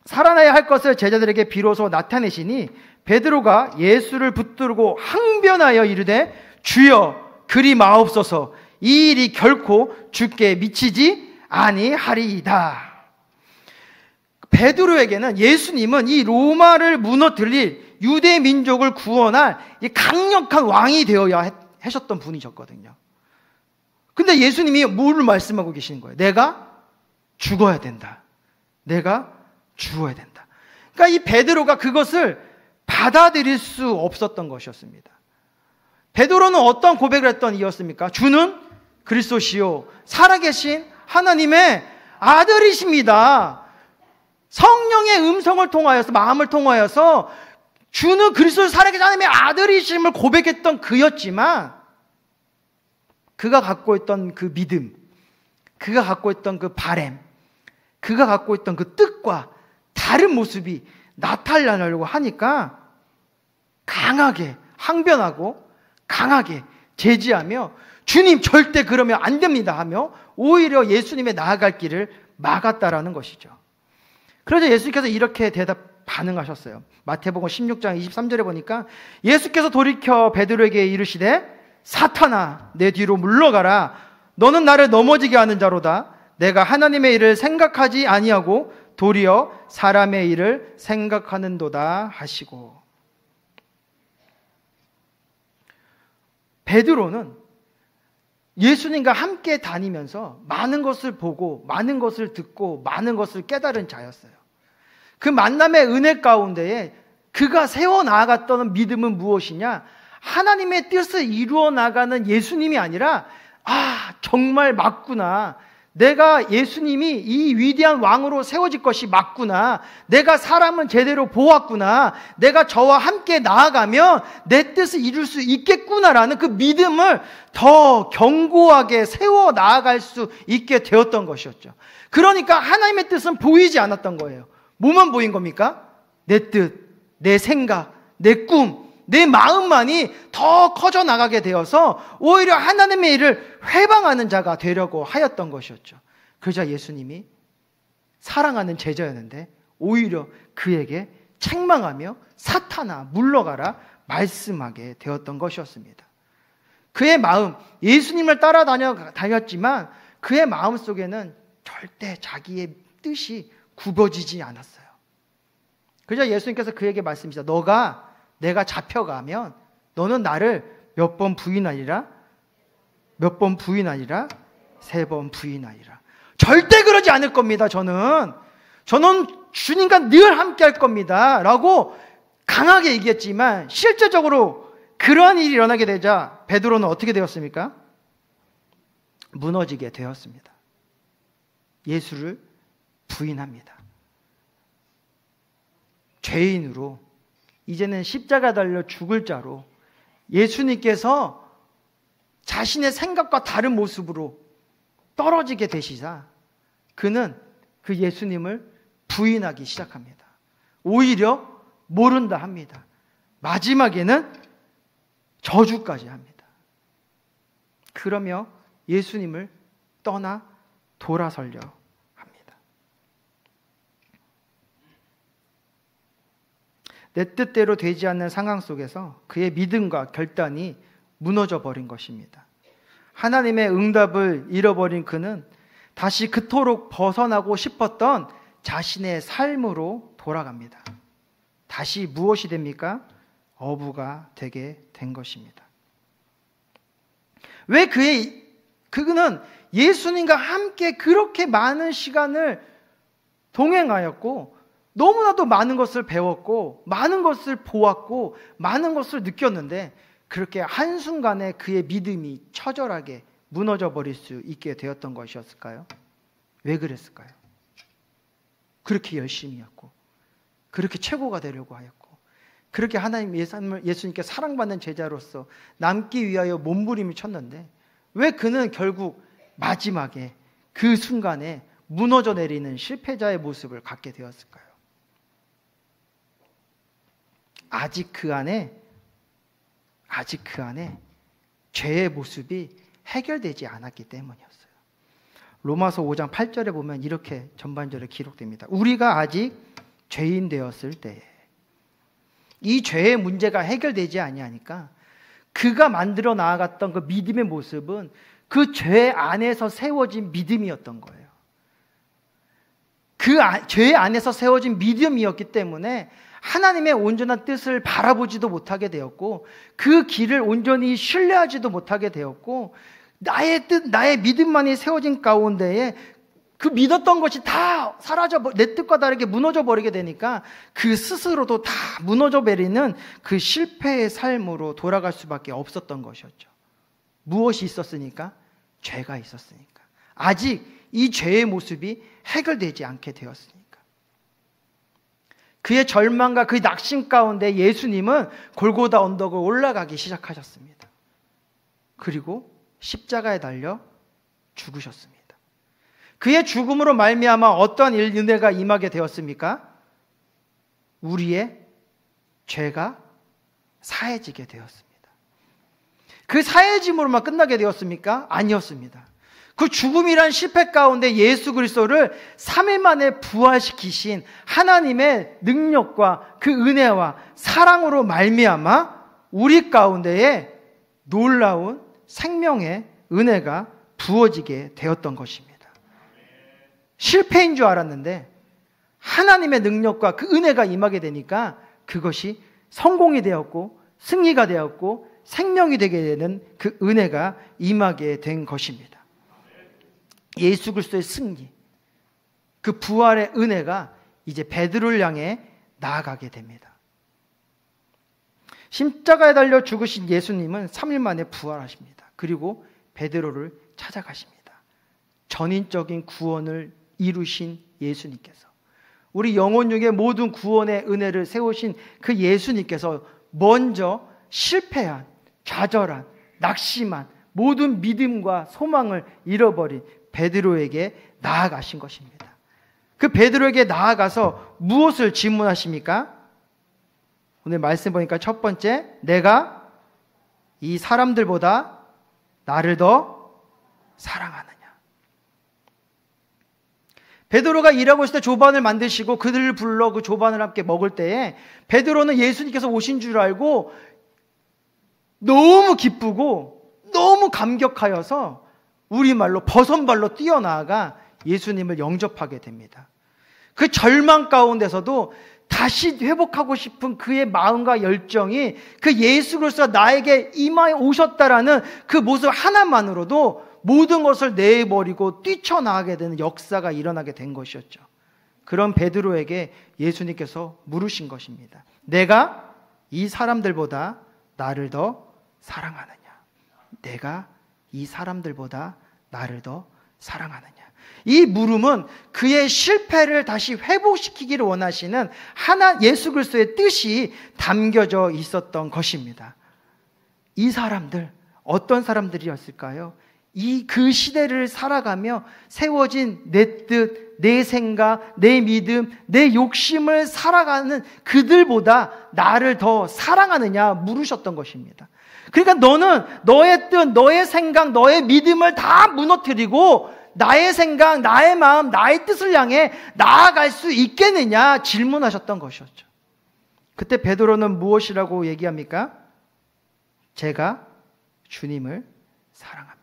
살아나야 할 것을 제자들에게 비로소 나타내시니 베드로가 예수를 붙들고 항변하여 이르되 주여 그리 마옵소서 이 일이 결코 주께 미치지 아니하리이다. 베드로에게는 예수님은 이 로마를 무너뜨릴 유대 민족을 구원할 이 강력한 왕이 되어야 하셨던 분이셨거든요. 근데 예수님이 뭐를 말씀하고 계시는 거예요? 내가 죽어야 된다. 내가 죽어야 된다. 그러니까 이 베드로가 그것을 받아들일 수 없었던 것이었습니다. 베드로는 어떤 고백을 했던 이였습니까? 주는 그리스도시요 살아계신 하나님의 아들이십니다. 성령의 음성을 통하여서 마음을 통하여서 주는 그리스도 살아계신 하나님의 아들이심을 고백했던 그였지만 그가 갖고 있던 그 믿음, 그가 갖고 있던 그 바램, 그가 갖고 있던 그 뜻과 다른 모습이 나타나려고 하니까 강하게 항변하고 강하게 제지하며 주님 절대 그러면 안 됩니다 하며 오히려 예수님의 나아갈 길을 막았다라는 것이죠. 그래서 예수님께서 이렇게 반응하셨어요. 마태복음 16장 23절에 보니까 예수께서 돌이켜 베드로에게 이르시되 사탄아 내 뒤로 물러가라 너는 나를 넘어지게 하는 자로다. 내가 하나님의 일을 생각하지 아니하고 도리어 사람의 일을 생각하는도다 하시고. 베드로는 예수님과 함께 다니면서 많은 것을 보고 많은 것을 듣고 많은 것을 깨달은 자였어요. 그 만남의 은혜 가운데에 그가 세워나갔던 믿음은 무엇이냐? 하나님의 뜻을 이루어 나가는 예수님이 아니라 정말 맞구나. 내가 예수님이 이 위대한 왕으로 세워질 것이 맞구나. 내가 사람은 제대로 보았구나. 내가 저와 함께 나아가면 내 뜻을 이룰 수 있겠구나라는 그 믿음을 더 견고하게 세워 나아갈 수 있게 되었던 것이었죠. 그러니까 하나님의 뜻은 보이지 않았던 거예요. 뭐만 보인 겁니까? 내 뜻, 내 생각, 내 꿈, 내 마음만이 더 커져 나가게 되어서 오히려 하나님의 일을 회방하는 자가 되려고 하였던 것이었죠. 그러자 예수님이 사랑하는 제자였는데 오히려 그에게 책망하며 사탄아 물러가라 말씀하게 되었던 것이었습니다. 그의 마음, 예수님을 따라다녔지만 그의 마음 속에는 절대 자기의 뜻이 굽어지지 않았어요. 그러자 예수님께서 그에게 말씀하시다. 너가 내가 잡혀가면 너는 나를 몇 번 부인하리라? 몇 번 부인하리라? 3번 부인하리라. 절대 그러지 않을 겁니다. 저는 주님과 늘 함께 할 겁니다 라고 강하게 얘기했지만 실제적으로 그러한 일이 일어나게 되자 베드로는 어떻게 되었습니까? 무너지게 되었습니다. 예수를 부인합니다. 죄인으로 이제는 십자가 달려 죽을 자로 예수님께서 자신의 생각과 다른 모습으로 떨어지게 되시자 그는 그 예수님을 부인하기 시작합니다. 오히려 모른다 합니다. 마지막에는 저주까지 합니다. 그러며 예수님을 떠나 돌아서려 합니다. 내 뜻대로 되지 않는 상황 속에서 그의 믿음과 결단이 무너져 버린 것입니다. 하나님의 응답을 잃어버린 그는 다시 그토록 벗어나고 싶었던 자신의 삶으로 돌아갑니다. 다시 무엇이 됩니까? 어부가 되게 된 것입니다. 왜 그는 예수님과 함께 그렇게 많은 시간을 동행하였고 너무나도 많은 것을 배웠고 많은 것을 보았고 많은 것을 느꼈는데 그렇게 한순간에 그의 믿음이 처절하게 무너져 버릴 수 있게 되었던 것이었을까요? 왜 그랬을까요? 그렇게 열심히 했고 그렇게 최고가 되려고 하였고 그렇게 하나님 예수님께 사랑받는 제자로서 남기 위하여 몸부림을 쳤는데 왜 그는 결국 마지막에 그 순간에 무너져 내리는 실패자의 모습을 갖게 되었을까요? 아직 그 안에 죄의 모습이 해결되지 않았기 때문이었어요. 로마서 5장 8절에 보면 이렇게 전반절에 기록됩니다. 우리가 아직 죄인 되었을 때에 이 죄의 문제가 해결되지 아니하니까 그가 만들어 나아갔던 그 믿음의 모습은 그 죄 안에서 세워진 믿음이었던 거예요. 그 죄 안에서 세워진 믿음이었기 때문에 하나님의 온전한 뜻을 바라보지도 못하게 되었고 그 길을 온전히 신뢰하지도 못하게 되었고 나의 뜻, 나의 믿음만이 세워진 가운데에 그 믿었던 것이 다 내 뜻과 다르게 무너져 버리게 되니까 그 스스로도 다 무너져 버리는 그 실패의 삶으로 돌아갈 수밖에 없었던 것이었죠. 무엇이 있었으니까? 죄가 있었으니까. 아직 이 죄의 모습이 해결되지 않게 되었으니까. 그의 절망과 그 낙심 가운데 예수님은 골고다 언덕을 올라가기 시작하셨습니다. 그리고 십자가에 달려 죽으셨습니다. 그의 죽음으로 말미암아 어떠한 은혜가 임하게 되었습니까? 우리의 죄가 사해지게 되었습니다. 그 사해짐으로만 끝나게 되었습니까? 아니었습니다. 그 죽음이란 실패 가운데 예수 그리스도를 3일 만에 부활시키신 하나님의 능력과 그 은혜와 사랑으로 말미암아 우리 가운데에 놀라운 생명의 은혜가 부어지게 되었던 것입니다. 실패인 줄 알았는데 하나님의 능력과 그 은혜가 임하게 되니까 그것이 성공이 되었고 승리가 되었고 생명이 되게 되는 그 은혜가 임하게 된 것입니다. 예수 그리스도의 승리, 그 부활의 은혜가 이제 베드로를 향해 나아가게 됩니다. 십자가에 달려 죽으신 예수님은 3일 만에 부활하십니다. 그리고 베드로를 찾아가십니다. 전인적인 구원을 이루신 예수님께서, 우리 영혼육의 모든 구원의 은혜를 세우신 그 예수님께서 먼저 실패한, 좌절한, 낙심한 모든 믿음과 소망을 잃어버린 베드로에게 나아가신 것입니다. 그 베드로에게 나아가서 무엇을 질문하십니까? 오늘 말씀 보니까 첫 번째, 내가 이 사람들보다 나를 더 사랑하느냐. 베드로가 일하고 있을 때 조반을 만드시고 그들을 불러 그 조반을 함께 먹을 때에 베드로는 예수님께서 오신 줄 알고 너무 기쁘고 너무 감격하여서 우리말로 버선발로 뛰어나가 예수님을 영접하게 됩니다. 그 절망 가운데서도 다시 회복하고 싶은 그의 마음과 열정이 그 예수 그리스도가 나에게 임하여 오셨다라는 그 모습 하나만으로도 모든 것을 내버리고 뛰쳐나가게 되는 역사가 일어나게 된 것이었죠. 그런 베드로에게 예수님께서 물으신 것입니다. 내가 이 사람들보다 나를 더 사랑하느냐? 내가 이 사람들보다 나를 더 사랑하느냐? 이 물음은 그의 실패를 다시 회복시키기를 원하시는 예수 그리스도의 뜻이 담겨져 있었던 것입니다. 이 사람들, 어떤 사람들이었을까요? 그 시대를 살아가며 세워진 내 뜻, 내 생각, 내 믿음, 내 욕심을 살아가는 그들보다 나를 더 사랑하느냐 물으셨던 것입니다. 그러니까 너는 너의 뜻, 너의 생각, 너의 믿음을 다 무너뜨리고 나의 생각, 나의 마음, 나의 뜻을 향해 나아갈 수 있겠느냐 질문하셨던 것이었죠. 그때 베드로는 무엇이라고 얘기합니까? 제가 주님을 사랑합니다.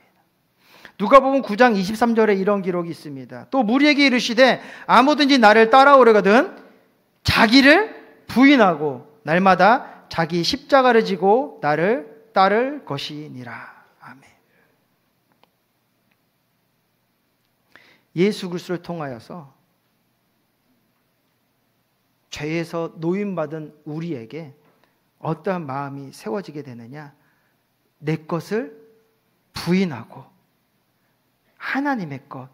누가복음 9장 23절에 이런 기록이 있습니다. 또 무리에게 이르시되 아무든지 나를 따라오려거든 자기를 부인하고 날마다 자기 십자가를 지고 나를 따를 것이니라. 아멘. 예수 그리스도를 통하여서 죄에서 노임받은 우리에게 어떠한 마음이 세워지게 되느냐? 내 것을 부인하고 하나님의 것,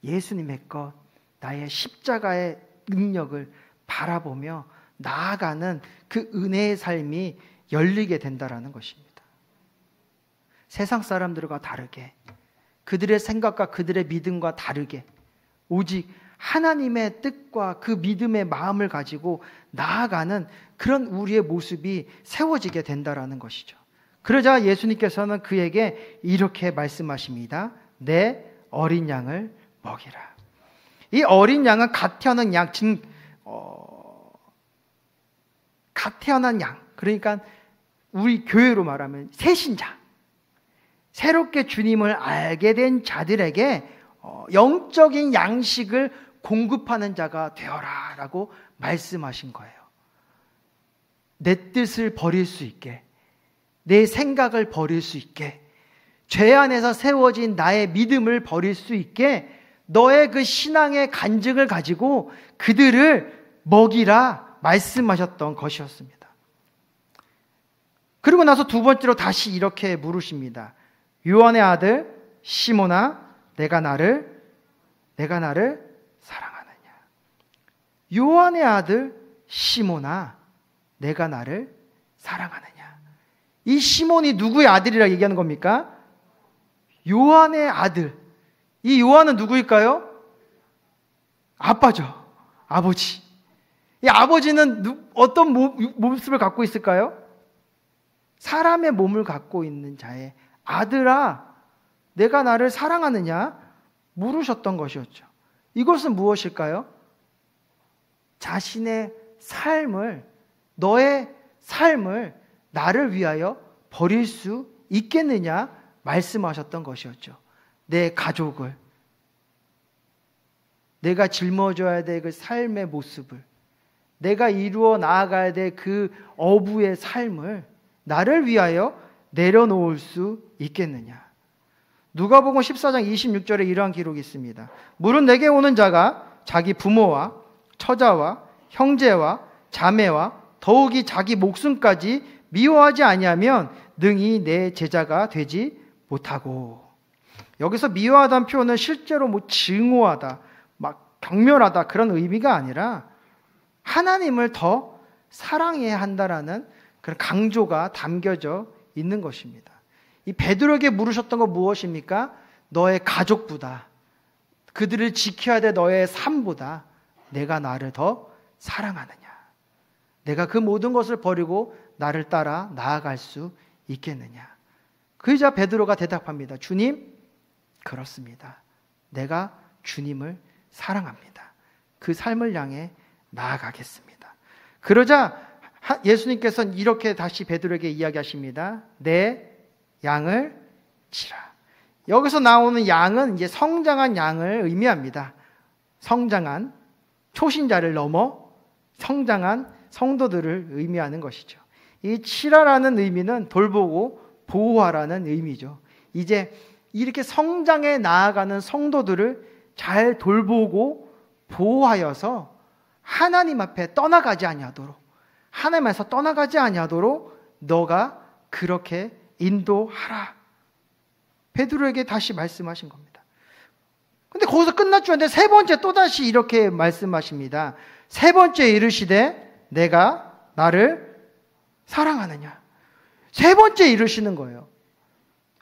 예수님의 것, 나의 십자가의 능력을 바라보며 나아가는 그 은혜의 삶이 열리게 된다라는 것입니다. 세상 사람들과 다르게, 그들의 생각과 그들의 믿음과 다르게 오직 하나님의 뜻과 그 믿음의 마음을 가지고 나아가는 그런 우리의 모습이 세워지게 된다라는 것이죠. 그러자 예수님께서는 그에게 이렇게 말씀하십니다. 내 어린 양을 먹이라. 이 어린 양은 갓 태어난 양, 갓 태어난 양, 그러니까 우리 교회로 말하면 새신자, 새롭게 주님을 알게 된 자들에게 영적인 양식을 공급하는 자가 되어라 라고 말씀하신 거예요. 내 뜻을 버릴 수 있게, 내 생각을 버릴 수 있게, 죄 안에서 세워진 나의 믿음을 버릴 수 있게 너의 그 신앙의 간증을 가지고 그들을 먹이라 말씀하셨던 것이었습니다. 그리고 나서 두 번째로 다시 이렇게 물으십니다. 요한의 아들 시몬아, 내가 나를 사랑하느냐? 요한의 아들 시몬아, 내가 나를 사랑하느냐? 이 시몬이 누구의 아들이라고 얘기하는 겁니까? 요한의 아들. 이 요한은 누구일까요? 아빠죠. 아버지. 이 아버지는 어떤 모습을 갖고 있을까요? 사람의 몸을 갖고 있는 자의 아들아, 내가 나를 사랑하느냐? 물으셨던 것이었죠. 이것은 무엇일까요? 자신의 삶을, 너의 삶을 나를 위하여 버릴 수 있겠느냐? 말씀하셨던 것이었죠. 내 가족을, 내가 짊어져야 될 그 삶의 모습을, 내가 이루어 나아가야 될 그 어부의 삶을 나를 위하여 내려놓을 수 있겠느냐? 누가복음 14장 26절에 이러한 기록이 있습니다. 물은 내게 오는 자가 자기 부모와 처자와 형제와 자매와 더욱이 자기 목숨까지 미워하지 아니하면 능히 내 제자가 되지 못하고. 여기서 미워하다는 표현은 실제로 증오하다, 막 경멸하다 그런 의미가 아니라 하나님을 더 사랑해야 한다라는 그런 강조가 담겨져 있는 것입니다. 이 베드로에게 물으셨던 건 무엇입니까? 너의 가족보다, 그들을 지켜야 될 너의 삶보다 내가 나를 더 사랑하느냐? 내가 그 모든 것을 버리고 나를 따라 나아갈 수 있겠느냐? 그러자 베드로가 대답합니다. 주님, 그렇습니다. 내가 주님을 사랑합니다. 그 삶을 향해 나아가겠습니다. 그러자 예수님께서는 이렇게 다시 베드로에게 이야기하십니다. 내 양을 치라. 여기서 나오는 양은 이제 성장한 양을 의미합니다. 성장한 초신자를 넘어 성장한 성도들을 의미하는 것이죠. 이 치라라는 의미는 돌보고 보호하라는 의미죠. 이제 이렇게 성장해 나아가는 성도들을 잘 돌보고 보호하여서 하나님 앞에 떠나가지 아니하도록, 하나님에서 떠나가지 아니하도록 너가 그렇게 인도하라. 베드로에게 다시 말씀하신 겁니다. 근데 거기서 끝날 줄 알았는데 세 번째 또다시 이렇게 말씀하십니다. 세 번째 이르시되 내가 나를 사랑하느냐? 세 번째 이르시는 거예요.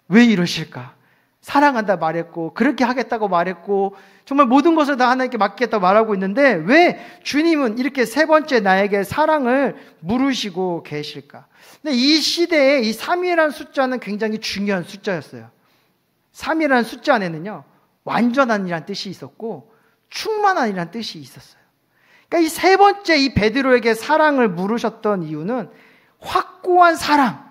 왜 이러실까? 사랑한다 말했고, 그렇게 하겠다고 말했고, 정말 모든 것을 다 하나님께 맡기겠다고 말하고 있는데 왜 주님은 이렇게 세 번째 나에게 사랑을 물으시고 계실까? 근데 이 시대에 이 3이라는 숫자는 굉장히 중요한 숫자였어요. 3이라는 숫자 안에는요, 완전한이라는 뜻이 있었고 충만한이라는 뜻이 있었어요. 그러니까 이 세 번째 이 베드로에게 사랑을 물으셨던 이유는 확고한 사랑,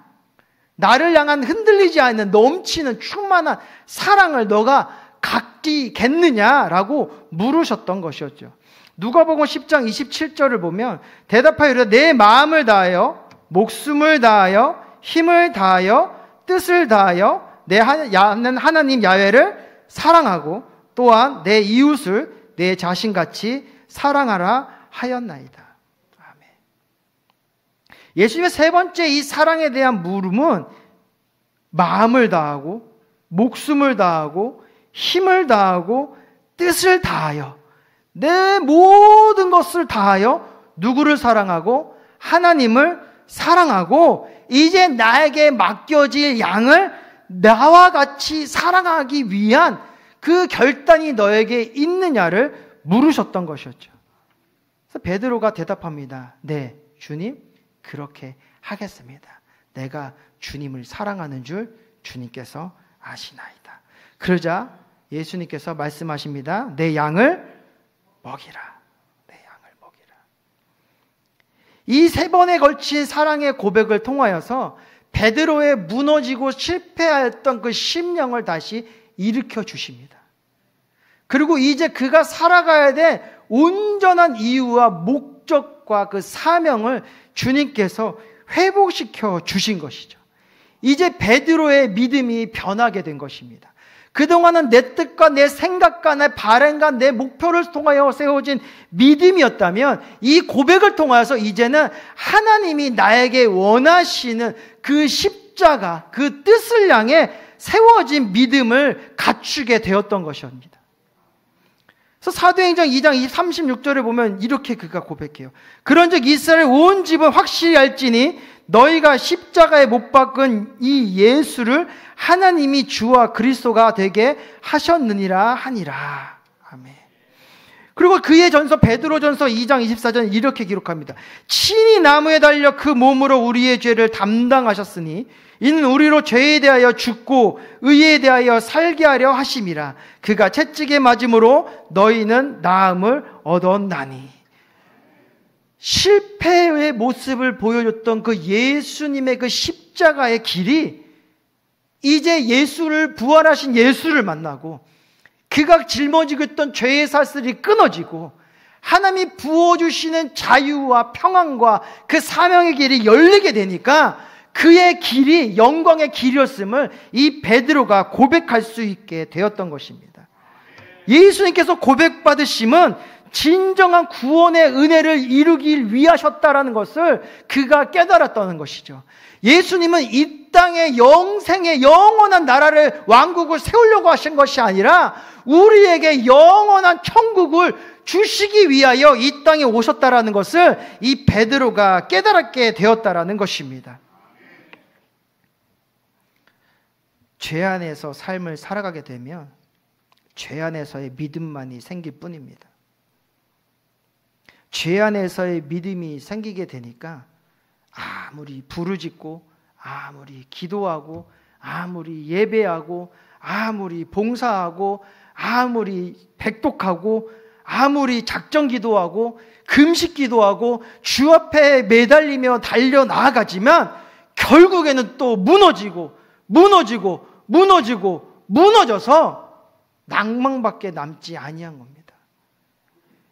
나를 향한 흔들리지 않는 넘치는 충만한 사랑을 너가 갖기겠느냐라고 물으셨던 것이었죠. 누가복음 10장 27절을 보면 대답하여 이르되 내 마음을 다하여 목숨을 다하여 힘을 다하여 뜻을 다하여 내 하나님 야훼를 사랑하고 또한 내 이웃을 내 자신같이 사랑하라 하였나이다. 아멘. 예수님의 세 번째 이 사랑에 대한 물음은 마음을 다하고 목숨을 다하고 힘을 다하고 뜻을 다하여 내 모든 것을 다하여 누구를 사랑하고 하나님을 사랑하고 이제 나에게 맡겨질 양을 나와 같이 사랑하기 위한 그 결단이 너에게 있느냐를 물으셨던 것이었죠. 그래서 베드로가 대답합니다. 네, 주님, 그렇게 하겠습니다. 내가 주님을 사랑하는 줄 주님께서 아시나이다. 그러자 예수님께서 말씀하십니다. 내 양을 먹이라. 내 양을 먹이라. 이 세 번에 걸친 사랑의 고백을 통하여서 베드로의 무너지고 실패했던 그 심령을 다시 일으켜 주십니다. 그리고 이제 그가 살아가야 될 온전한 이유와 목적과 그 사명을 주님께서 회복시켜 주신 것이죠. 이제 베드로의 믿음이 변하게 된 것입니다. 그동안은 내 뜻과 내 생각과 내 바램과 내 목표를 통하여 세워진 믿음이었다면 이 고백을 통하여서 이제는 하나님이 나에게 원하시는 그 십자가, 그 뜻을 향해 세워진 믿음을 갖추게 되었던 것입니다. 그래서 사도행전 2장 36절에 보면 이렇게 그가 고백해요. 그런즉 이스라엘 온 집은 확실히 알지니 너희가 십자가에 못 박은 이 예수를 하나님이 주와 그리스도가 되게 하셨느니라 하니라. 아멘. 그리고 그의 전서 베드로전서 2장 24절 이렇게 기록합니다. 친히 나무에 달려 그 몸으로 우리의 죄를 담당하셨으니 이는 우리로 죄에 대하여 죽고 의에 대하여 살게 하려 하심이라. 그가 채찍에 맞음으로 너희는 나음을 얻었나니. 실패의 모습을 보여줬던 그 예수님의 그 십자가의 길이 이제 예수를, 부활하신 예수를 만나고 그가 짊어지고 있던 죄의 사슬이 끊어지고 하나님이 부어주시는 자유와 평안과 그 사명의 길이 열리게 되니까 그의 길이 영광의 길이었음을 이 베드로가 고백할 수 있게 되었던 것입니다. 예수님께서 고백받으심은 진정한 구원의 은혜를 이루길 위하셨다라는 것을 그가 깨달았다는 것이죠. 예수님은 이 땅에 영생의 영원한 나라를, 왕국을 세우려고 하신 것이 아니라 우리에게 영원한 천국을 주시기 위하여 이 땅에 오셨다라는 것을 이 베드로가 깨달았게 되었다라는 것입니다. 죄 안에서 삶을 살아가게 되면 죄 안에서의 믿음만이 생길 뿐입니다. 죄 안에서의 믿음이 생기게 되니까 아무리 부르짖고 아무리 기도하고 아무리 예배하고 아무리 봉사하고 아무리 백독하고 아무리 작정 기도하고 금식 기도하고 주 앞에 매달리며 달려 나아가지만 결국에는 또 무너져서 낭망밖에 남지 아니한 겁니다.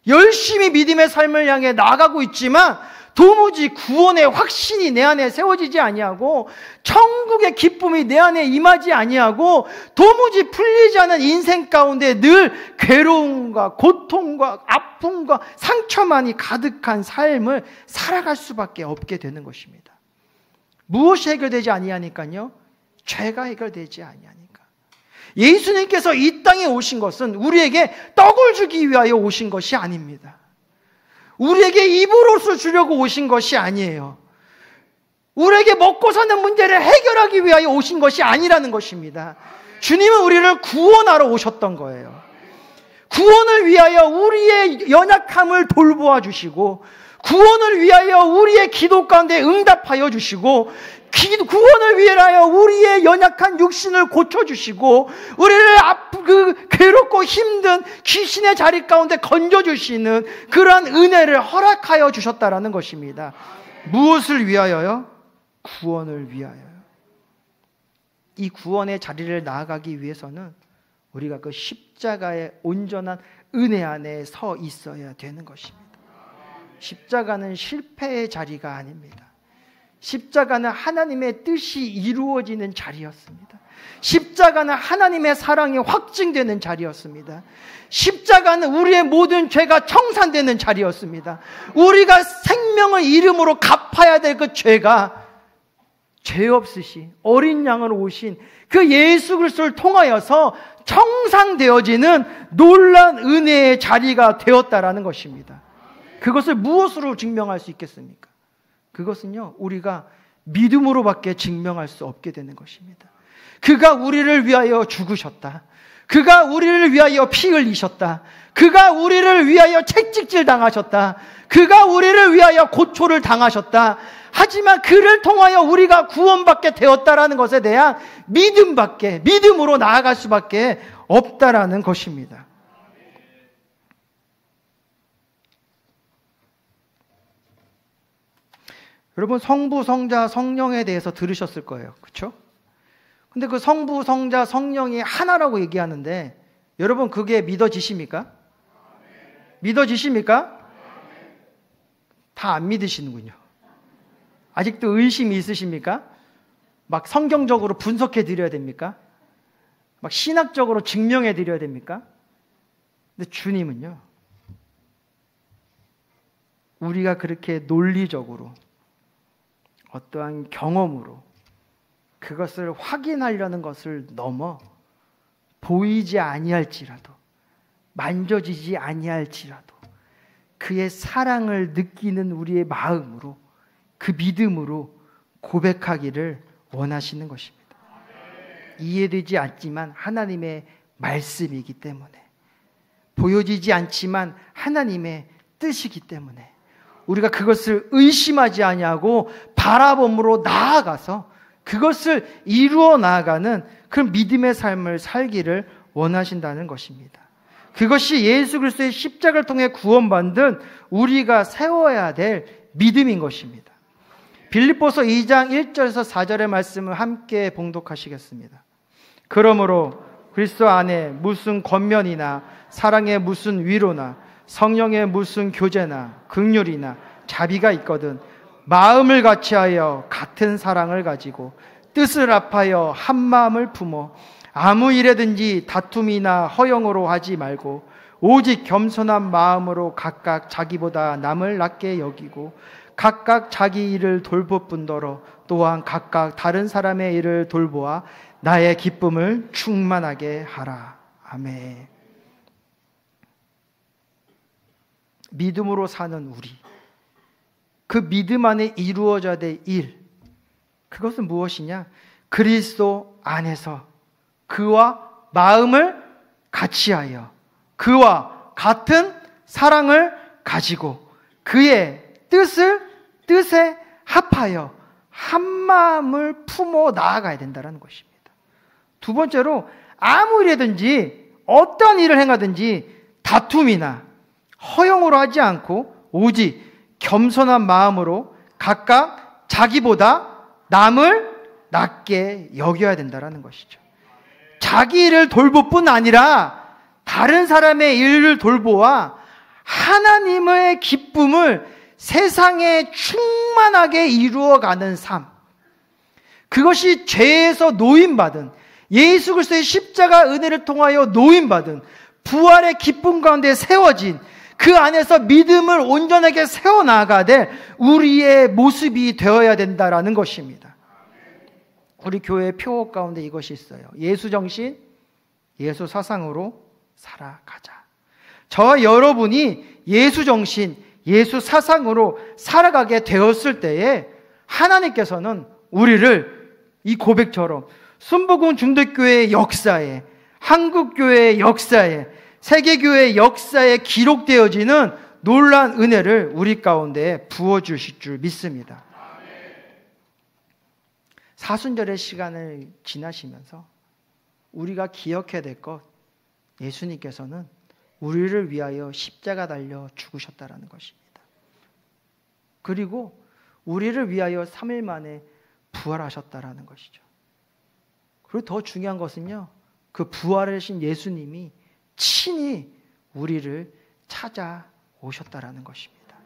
열심히 믿음의 삶을 향해 나아가고 있지만 도무지 구원의 확신이 내 안에 세워지지 아니하고 천국의 기쁨이 내 안에 임하지 아니하고 도무지 풀리지 않은 인생 가운데 늘 괴로움과 고통과 아픔과 상처만이 가득한 삶을 살아갈 수밖에 없게 되는 것입니다. 무엇이 해결되지 아니하니까요? 죄가 해결되지 아니하니까. 예수님께서 이 땅에 오신 것은 우리에게 떡을 주기 위하여 오신 것이 아닙니다. 우리에게 입을 옷을 주려고 오신 것이 아니에요. 우리에게 먹고 사는 문제를 해결하기 위하여 오신 것이 아니라는 것입니다. 주님은 우리를 구원하러 오셨던 거예요. 구원을 위하여 우리의 연약함을 돌보아 주시고 구원을 위하여 우리의 기도 가운데 응답하여 주시고 구원을 위하여 우리의 연약한 육신을 고쳐주시고 우리를 괴롭고 힘든 귀신의 자리 가운데 건져주시는 그러한 은혜를 허락하여 주셨다라는 것입니다. 무엇을 위하여요? 구원을 위하여요. 이 구원의 자리를 나아가기 위해서는 우리가 그 십자가의 온전한 은혜 안에 서 있어야 되는 것입니다. 십자가는 실패의 자리가 아닙니다. 십자가는 하나님의 뜻이 이루어지는 자리였습니다. 십자가는 하나님의 사랑이 확증되는 자리였습니다. 십자가는 우리의 모든 죄가 청산되는 자리였습니다. 우리가 생명을 이름으로 갚아야 될 그 죄가 죄 없으신 어린 양으로 오신 그 예수 그리스도를 통하여서 청산되어지는 놀라운 은혜의 자리가 되었다라는 것입니다. 그것을 무엇으로 증명할 수 있겠습니까? 그것은요, 우리가 믿음으로밖에 증명할 수 없게 되는 것입니다. 그가 우리를 위하여 죽으셨다. 그가 우리를 위하여 피 흘리셨다. 그가 우리를 위하여 채찍질 당하셨다. 그가 우리를 위하여 고초를 당하셨다. 하지만 그를 통하여 우리가 구원받게 되었다라는 것에 대한 믿음으로 나아갈 수밖에 없다라는 것입니다. 여러분, 성부, 성자, 성령에 대해서 들으셨을 거예요. 그렇죠? 근데 그 성부, 성자, 성령이 하나라고 얘기하는데 여러분, 그게 믿어지십니까? 믿어지십니까? 다 안 믿으시는군요. 아직도 의심이 있으십니까? 막 성경적으로 분석해 드려야 됩니까? 막 신학적으로 증명해 드려야 됩니까? 근데 주님은요, 우리가 그렇게 논리적으로 어떠한 경험으로 그것을 확인하려는 것을 넘어 보이지 아니할지라도 만져지지 아니할지라도 그의 사랑을 느끼는 우리의 마음으로 그 믿음으로 고백하기를 원하시는 것입니다. 이해되지 않지만 하나님의 말씀이기 때문에, 보여지지 않지만 하나님의 뜻이기 때문에 우리가 그것을 의심하지 아니하고 바라봄으로 나아가서 그것을 이루어 나아가는 그 믿음의 삶을 살기를 원하신다는 것입니다. 그것이 예수 그리스도의 십자가를 통해 구원받은 우리가 세워야 될 믿음인 것입니다. 빌립보서 2장 1절에서 4절의 말씀을 함께 봉독하시겠습니다. 그러므로 그리스도 안에 무슨 권면이나 사랑의 무슨 위로나 성령의 무슨 교제나 긍휼이나 자비가 있거든 마음을 같이하여 같은 사랑을 가지고 뜻을 합하여 한 마음을 품어 아무 일에든지 다툼이나 허영으로 하지 말고 오직 겸손한 마음으로 각각 자기보다 남을 낮게 여기고 각각 자기 일을 돌볼 뿐더러 또한 각각 다른 사람의 일을 돌보아 나의 기쁨을 충만하게 하라. 아멘. 믿음으로 사는 우리, 그 믿음 안에 이루어져야 될 일, 그것은 무엇이냐? 그리스도 안에서 그와 마음을 같이하여 그와 같은 사랑을 가지고 그의 뜻에 합하여 한 마음을 품어 나아가야 된다는 것입니다. 두 번째로, 아무 일이든지 어떤 일을 행하든지 다툼이나 허영으로 하지 않고 오직 겸손한 마음으로 각각 자기보다 남을 낮게 여겨야 된다는 것이죠. 자기 일을 돌볼 뿐 아니라 다른 사람의 일을 돌보아 하나님의 기쁨을 세상에 충만하게 이루어가는 삶, 그것이 죄에서 노임받은, 예수 그리스도의 십자가 은혜를 통하여 노임받은 부활의 기쁨 가운데 세워진 그 안에서 믿음을 온전하게 세워나가야 될 우리의 모습이 되어야 된다라는 것입니다. 우리 교회의 표어 가운데 이것이 있어요. 예수 정신, 예수 사상으로 살아가자. 저와 여러분이 예수 정신, 예수 사상으로 살아가게 되었을 때에 하나님께서는 우리를 이 고백처럼 순복음 중대교회의 역사에, 한국교회의 역사에, 세계교회의 역사에 기록되어지는 놀라운 은혜를 우리 가운데 부어주실 줄 믿습니다. 사순절의 시간을 지나시면서 우리가 기억해야 될 것, 예수님께서는 우리를 위하여 십자가 달려 죽으셨다라는 것입니다. 그리고 우리를 위하여 3일 만에 부활하셨다라는 것이죠. 그리고 더 중요한 것은요, 그 부활하신 예수님이 친히 우리를 찾아오셨다라는 것입니다.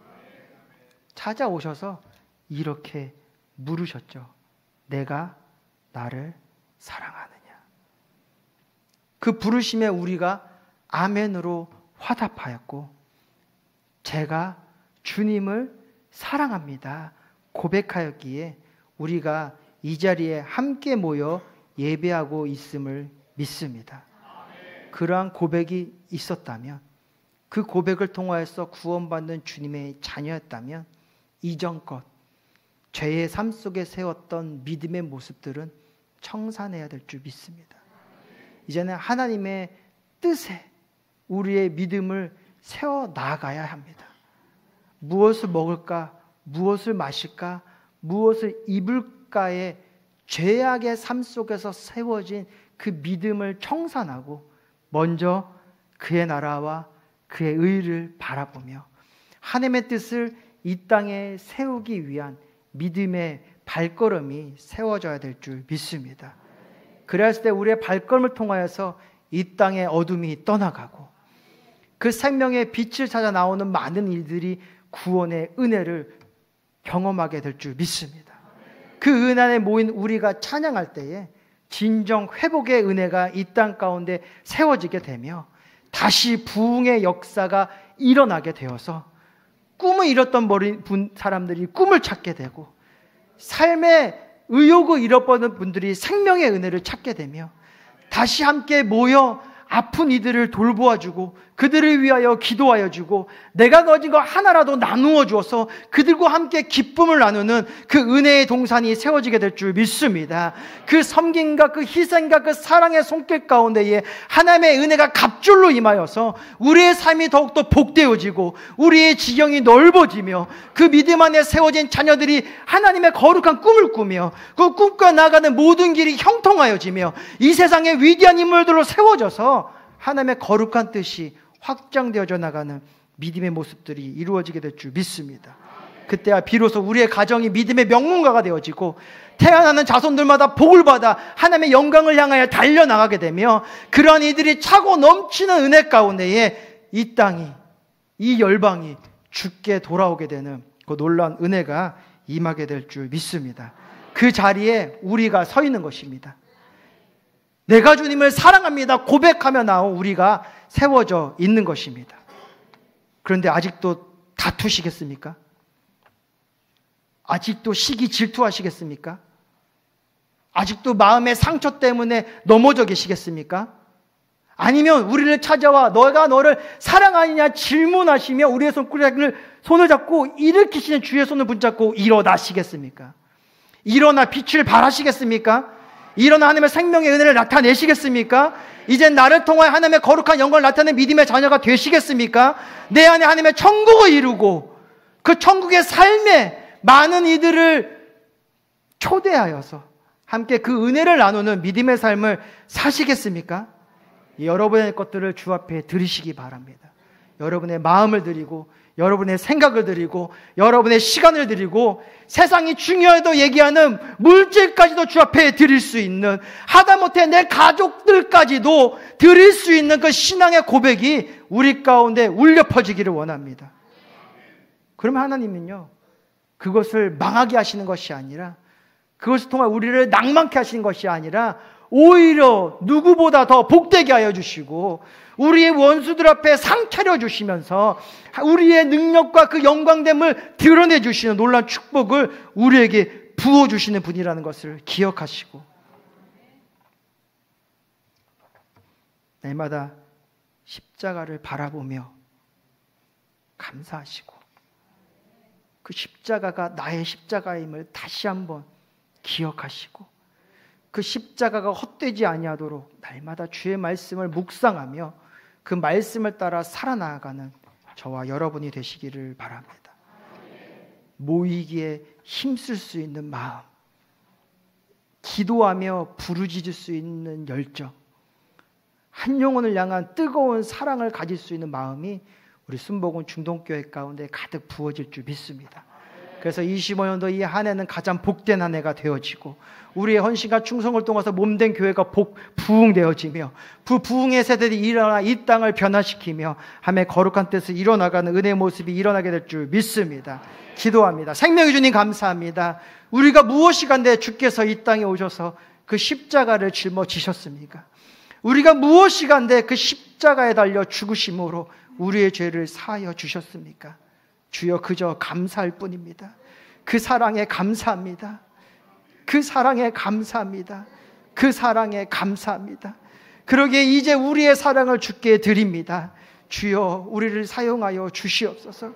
찾아오셔서 이렇게 물으셨죠. 내가 나를 사랑하느냐. 그 부르심에 우리가 아멘으로 화답하였고, 제가 주님을 사랑합니다 고백하였기에 우리가 이 자리에 함께 모여 예배하고 있음을 믿습니다. 그러한 고백이 있었다면, 그 고백을 통하여서 구원받는 주님의 자녀였다면, 이전껏 죄의 삶 속에 세웠던 믿음의 모습들은 청산해야 될 줄 믿습니다. 이제는 하나님의 뜻에 우리의 믿음을 세워 나가야 합니다. 무엇을 먹을까, 무엇을 마실까, 무엇을 입을까의 죄악의 삶 속에서 세워진 그 믿음을 청산하고 먼저 그의 나라와 그의 의를 바라보며 하나님의 뜻을 이 땅에 세우기 위한 믿음의 발걸음이 세워져야 될 줄 믿습니다. 그랬을 때 우리의 발걸음을 통하여서 이 땅의 어둠이 떠나가고 그 생명의 빛을 찾아 나오는 많은 일들이 구원의 은혜를 경험하게 될 줄 믿습니다. 그 은혜 안에 모인 우리가 찬양할 때에 진정 회복의 은혜가 이 땅 가운데 세워지게 되며 다시 부흥의 역사가 일어나게 되어서 꿈을 잃었던 사람들이 꿈을 찾게 되고, 삶의 의욕을 잃어버린 분들이 생명의 은혜를 찾게 되며, 다시 함께 모여 아픈 이들을 돌보아주고 그들을 위하여 기도하여 주고, 내가 가진 거 하나라도 나누어 주어서 그들과 함께 기쁨을 나누는 그 은혜의 동산이 세워지게 될 줄 믿습니다. 그 섬김과 그 희생과 그 사랑의 손길 가운데에 하나님의 은혜가 갑줄로 임하여서 우리의 삶이 더욱더 복되어지고 우리의 지경이 넓어지며 그 믿음 안에 세워진 자녀들이 하나님의 거룩한 꿈을 꾸며 그 꿈과 나아가는 모든 길이 형통하여지며 이 세상의 위대한 인물들로 세워져서 하나님의 거룩한 뜻이 확장되어져 나가는 믿음의 모습들이 이루어지게 될 줄 믿습니다. 그때야 비로소 우리의 가정이 믿음의 명문가가 되어지고 태어나는 자손들마다 복을 받아 하나님의 영광을 향하여 달려나가게 되며, 그러한 이들이 차고 넘치는 은혜 가운데에 이 땅이, 이 열방이 주께 돌아오게 되는 그 놀라운 은혜가 임하게 될 줄 믿습니다. 그 자리에 우리가 서 있는 것입니다. 내가 주님을 사랑합니다 고백하며 나온 우리가 세워져 있는 것입니다. 그런데 아직도 다투시겠습니까? 아직도 시기 질투하시겠습니까? 아직도 마음의 상처 때문에 넘어져 계시겠습니까? 아니면 우리를 찾아와 너가 너를 사랑하느냐 질문하시며 우리의 손을 잡고 일으키시는 주의 손을 붙잡고 일어나시겠습니까? 일어나 빛을 발하시겠습니까? 일어나 하나님의 생명의 은혜를 나타내시겠습니까? 이제 나를 통하여 하나님의 거룩한 영광을 나타내는 믿음의 자녀가 되시겠습니까? 내 안에 하나님의 천국을 이루고 그 천국의 삶에 많은 이들을 초대하여서 함께 그 은혜를 나누는 믿음의 삶을 사시겠습니까? 여러분의 것들을 주 앞에 드리시기 바랍니다. 여러분의 마음을 드리고 여러분의 생각을 드리고 여러분의 시간을 드리고 세상이 중요해도 얘기하는 물질까지도 주 앞에 드릴 수 있는, 하다못해 내 가족들까지도 드릴 수 있는 그 신앙의 고백이 우리 가운데 울려 퍼지기를 원합니다. 그러면 하나님은요, 그것을 망하게 하시는 것이 아니라, 그것을 통해 우리를 낭만케 하시는 것이 아니라 오히려 누구보다 더 복되게 하여 주시고 우리의 원수들 앞에 상 차려 주시면서 우리의 능력과 그 영광됨을 드러내 주시는 놀라운 축복을 우리에게 부어주시는 분이라는 것을 기억하시고, 날마다 십자가를 바라보며 감사하시고 그 십자가가 나의 십자가임을 다시 한번 기억하시고 그 십자가가 헛되지 아니하도록 날마다 주의 말씀을 묵상하며 그 말씀을 따라 살아나가는 저와 여러분이 되시기를 바랍니다. 모이기에 힘쓸 수 있는 마음, 기도하며 부르짖을 수 있는 열정, 한 영혼을 향한 뜨거운 사랑을 가질 수 있는 마음이 우리 순복음 중동교회 가운데 가득 부어질 줄 믿습니다. 그래서 25년도 이 한 해는 가장 복된 한 해가 되어지고 우리의 헌신과 충성을 통해서 몸된 교회가 부흥되어지며 부흥의 세대들이 일어나 이 땅을 변화시키며 함의 거룩한 뜻을 이뤄나가는 은혜의 모습이 일어나게 될 줄 믿습니다. 기도합니다. 생명의 주님 감사합니다. 우리가 무엇이 간데 주께서 이 땅에 오셔서 그 십자가를 짊어지셨습니까? 우리가 무엇이 간데 그 십자가에 달려 죽으심으로 우리의 죄를 사하여 주셨습니까? 주여, 그저 감사할 뿐입니다. 그 사랑에 감사합니다. 그 사랑에 감사합니다. 그 사랑에 감사합니다. 그러기에 이제 우리의 사랑을 주께 드립니다. 주여, 우리를 사용하여 주시옵소서.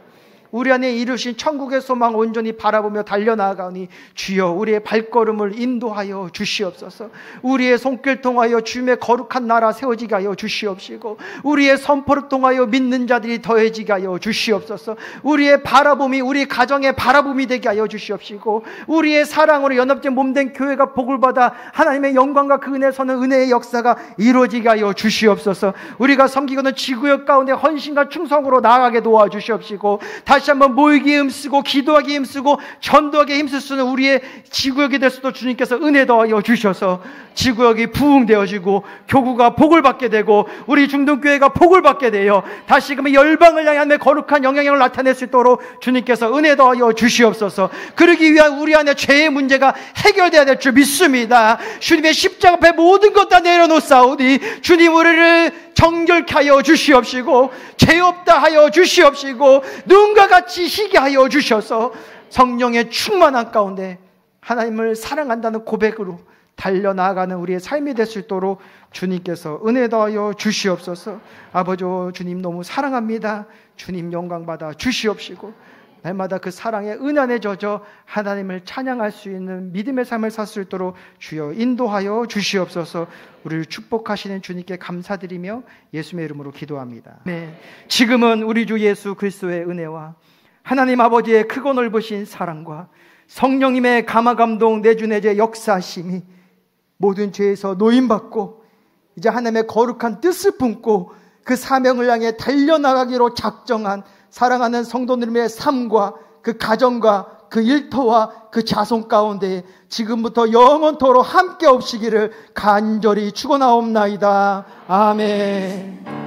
우리 안에 이루신 천국의 소망 온전히 바라보며 달려나가니 주여, 우리의 발걸음을 인도하여 주시옵소서. 우리의 손길 통하여 주님의 거룩한 나라 세워지게 하여 주시옵시고 우리의 선포를 통하여 믿는 자들이 더해지게 하여 주시옵소서. 우리의 바라봄이 우리 가정의 바라봄이 되게 하여 주시옵시고 우리의 사랑으로 연합된 몸된 교회가 복을 받아 하나님의 영광과 그 은혜에 서는 은혜의 역사가 이루어지게 하여 주시옵소서. 우리가 섬기고는 지구역 가운데 헌신과 충성으로 나아가게 도와주시옵시고 다시 한번 모이기에 힘쓰고 기도하기에 힘쓰고 전도하기에 힘쓸 수 있는 우리의 지구역이 될 수도 주님께서 은혜 더하여 주셔서 지구역이 부흥되어지고 교구가 복을 받게 되고 우리 중동교회가 복을 받게 되어 다시금 열방을 향한 거룩한 영향력을 나타낼 수 있도록 주님께서 은혜 더하여 주시옵소서. 그러기 위한 우리 안에 죄의 문제가 해결되어야 될 줄 믿습니다. 주님의 십자가 앞에 모든 것 다 내려놓사오니 주님, 우리를 정결케 하여 주시옵시고 죄 없다 하여 주시옵시고 눈과 같이 희게 하여 주셔서 성령의 충만한 가운데 하나님을 사랑한다는 고백으로 달려나가는 우리의 삶이 될 수 있도록 주님께서 은혜 더하여 주시옵소서. 아버지, 주님 너무 사랑합니다. 주님 영광 받아 주시옵시고 날마다 그 사랑의 은안에 젖어 하나님을 찬양할 수 있는 믿음의 삶을 살 수 있도록 주여 인도하여 주시옵소서. 우리를 축복하시는 주님께 감사드리며 예수님의 이름으로 기도합니다. 네, 지금은 우리 주 예수 그리스도의 은혜와 하나님 아버지의 크고 넓으신 사랑과 성령님의 감화감동 내주내제 역사하심이 모든 죄에서 노임받고 이제 하나님의 거룩한 뜻을 품고 그 사명을 향해 달려나가기로 작정한 사랑하는 성도님의 삶과 그 가정과 그 일터와 그 자손 가운데 지금부터 영원토록 함께 없시기를 간절히 축원하옵나이다. 아멘.